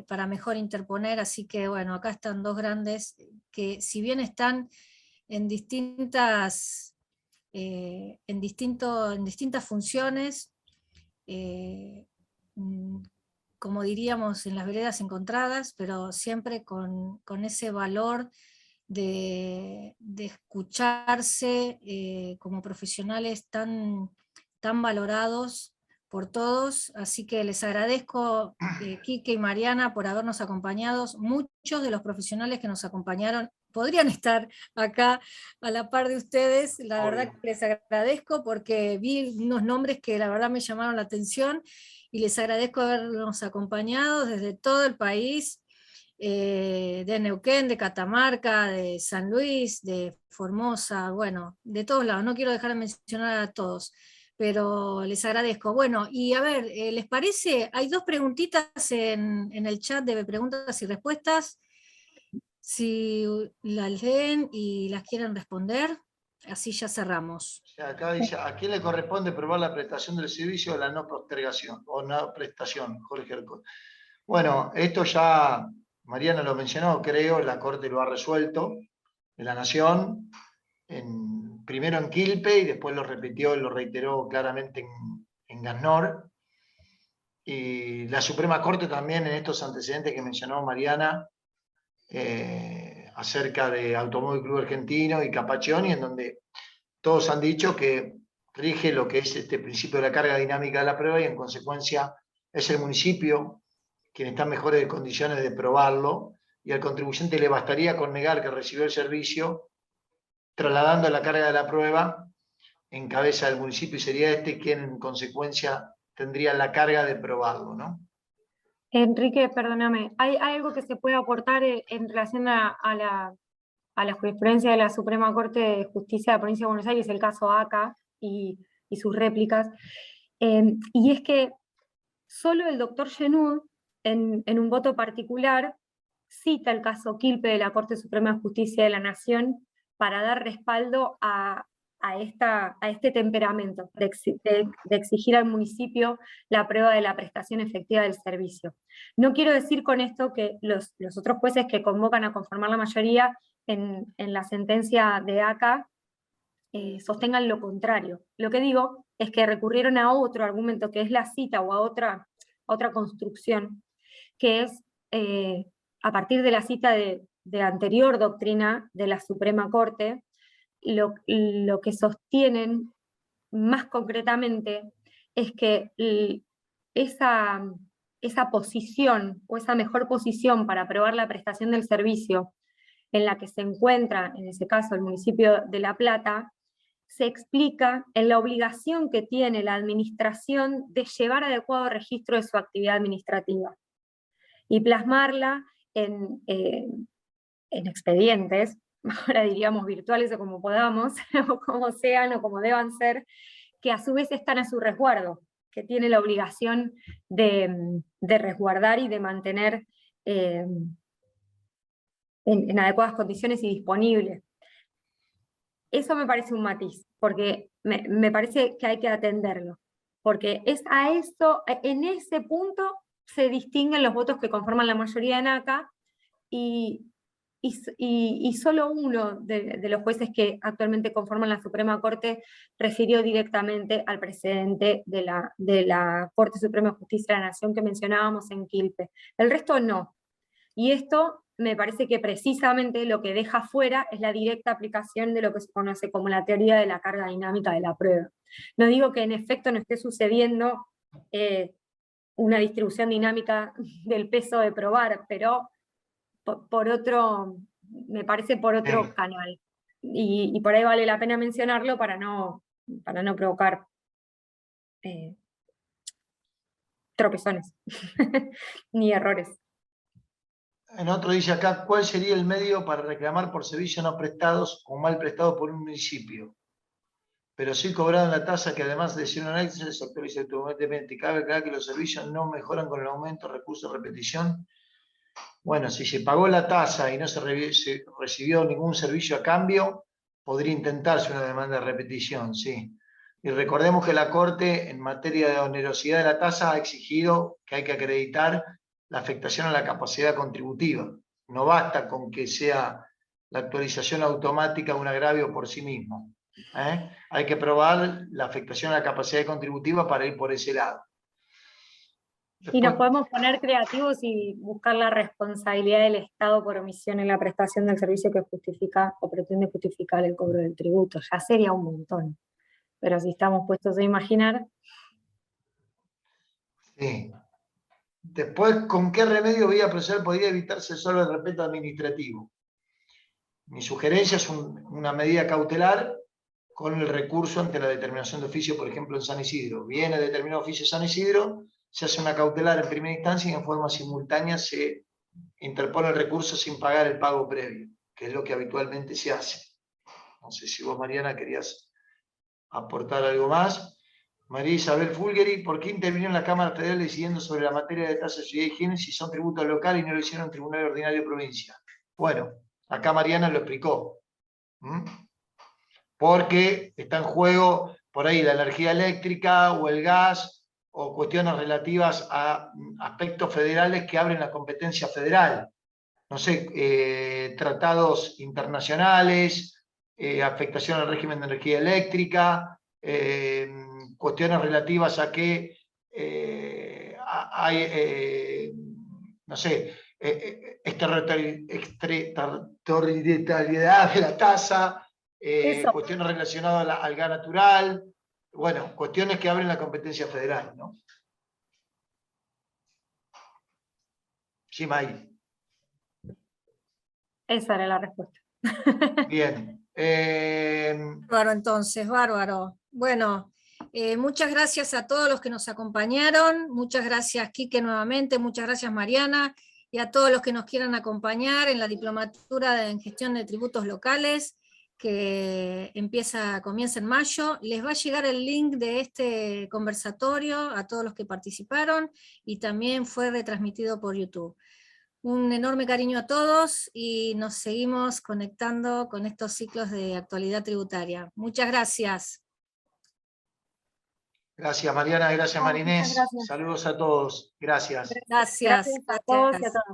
para mejor interponer. Así que bueno, acá están dos grandes que, si bien están en distintas funciones, como diríamos, en las veredas encontradas, pero siempre con ese valor de escucharse como profesionales tan valorados por todos. Así que les agradezco, Quique y Mariana, por habernos acompañado. Muchos de los profesionales que nos acompañaron podrían estar acá a la par de ustedes. La verdad que les agradezco porque vi unos nombres que la verdad me llamaron la atención, y les agradezco habernos acompañado desde todo el país, de Neuquén, de Catamarca, de San Luis, de Formosa, bueno, de todos lados. No quiero dejar de mencionar a todos, pero les agradezco. Bueno, y a ver, ¿les parece? Hay dos preguntitas en el chat de preguntas y respuestas. Si las leen y las quieren responder, así ya cerramos. Acá dice, ¿a quién le corresponde probar la prestación del servicio o la no postergación o no prestación? Jorge Arco. Bueno, esto ya Mariana lo mencionó, creo, la Corte lo ha resuelto, de la Nación, primero en Quilpe y después lo repitió y lo reiteró claramente en Gasnor. Y la Suprema Corte también, en estos antecedentes que mencionó Mariana, acerca de Automóvil Club Argentino y Capacchioni, en donde todos han dicho que rige lo que es este principio de la carga dinámica de la prueba, y en consecuencia es el municipio quien está en mejores condiciones de probarlo, y al contribuyente le bastaría con negar que recibió el servicio, trasladando la carga de la prueba en cabeza del municipio, y sería este quien en consecuencia tendría la carga de probarlo, ¿no? Enrique, perdóname, ¿hay algo que se puede aportar en relación a la jurisprudencia de la Suprema Corte de Justicia de la Provincia de Buenos Aires, el caso ACA y sus réplicas? Y es que solo el doctor Genud, en un voto particular, cita el caso Quilpe de la Corte Suprema de Justicia de la Nación para dar respaldo a este temperamento de exigir al municipio la prueba de la prestación efectiva del servicio. No quiero decir con esto que los otros jueces que convocan a conformar la mayoría en la sentencia de ACA sostengan lo contrario. Lo que digo es que recurrieron a otro argumento, que es la cita, o a otra construcción, que es a partir de la cita de la anterior doctrina de la Suprema Corte, lo que sostienen más concretamente es que esa posición, o esa mejor posición para aprobar la prestación del servicio en la que se encuentra, en ese caso, el municipio de La Plata, se explica en la obligación que tiene la administración de llevar adecuado registro de su actividad administrativa y plasmarla en expedientes, ahora diríamos virtuales o como podamos, o como sean o como deban ser, que a su vez están a su resguardo, que tiene la obligación de resguardar y de mantener en adecuadas condiciones y disponibles. Eso me parece un matiz, porque me parece que hay que atenderlo, porque es a eso, en ese punto se distinguen los votos que conforman la mayoría en ACA, y solo uno de los jueces que actualmente conforman la Suprema Corte refirió directamente al precedente de la Corte Suprema de Justicia de la Nación que mencionábamos en Quilpe. El resto no. Y esto me parece que precisamente lo que deja fuera es la directa aplicación de lo que se conoce como la teoría de la carga dinámica de la prueba. No digo que en efecto no esté sucediendo una distribución dinámica del peso de probar, pero por otro, me parece por otro canal. Y por ahí vale la pena mencionarlo para no provocar tropezones ni errores. En otro dice acá, ¿cuál sería el medio para reclamar por servicios no prestados o mal prestados por un municipio? Pero sí cobraron la tasa que además de ser un análisis se actualiza automáticamente. Cabe aclarar que los servicios no mejoran con el aumento de recursos de repetición. Bueno, si se pagó la tasa y no se recibió ningún servicio a cambio, podría intentarse una demanda de repetición, sí. Y recordemos que la Corte, en materia de onerosidad de la tasa, ha exigido que hay que acreditar la afectación a la capacidad contributiva. No basta con que sea la actualización automática un agravio por sí mismo. Hay que probar la afectación a la capacidad contributiva para ir por ese lado. Después, y nos podemos poner creativos y buscar la responsabilidad del Estado por omisión en la prestación del servicio que justifica o pretende justificar el cobro del tributo. Ya sería un montón. Pero si estamos puestos a imaginar... Sí. Después, ¿con qué remedio vía procesal podría evitarse solo el respeto administrativo? Mi sugerencia es una medida cautelar con el recurso ante la determinación de oficio, por ejemplo, en San Isidro. Viene determinado oficio San Isidro, se hace una cautelar en primera instancia y en forma simultánea se interpone el recurso sin pagar el pago previo, que es lo que habitualmente se hace. No sé si vos, Mariana, querías aportar algo más. María Isabel Fulgeri, ¿por qué intervino en la Cámara Federal decidiendo sobre la materia de tasa de seguridad y higiene si son tributos locales y no lo hicieron en Tribunal Ordinario de Provincia? Bueno, acá Mariana lo explicó. Porque está en juego por ahí la energía eléctrica o el gas o cuestiones relativas a aspectos federales que abren la competencia federal. No sé, tratados internacionales, afectación al régimen de energía eléctrica, cuestiones relativas a que hay, no sé, extraterritorialidad de la tasa, cuestiones relacionadas al gas natural, bueno, cuestiones que abren la competencia federal, ¿no? Sí, May. Esa era la respuesta. Bien. Bárbaro, entonces, bárbaro. Bueno, Muchas gracias a todos los que nos acompañaron, muchas gracias Quique nuevamente, muchas gracias Mariana, y a todos los que nos quieran acompañar en la diplomatura en gestión de tributos locales, que comienza en mayo. Les va a llegar el link de este conversatorio a todos los que participaron, y también fue retransmitido por YouTube. Un enorme cariño a todos, y nos seguimos conectando con estos ciclos de actualidad tributaria. Muchas gracias. Gracias Mariana, gracias Marinés. Muchas gracias. Saludos a todos. Gracias. Gracias. Gracias a todos y a todas.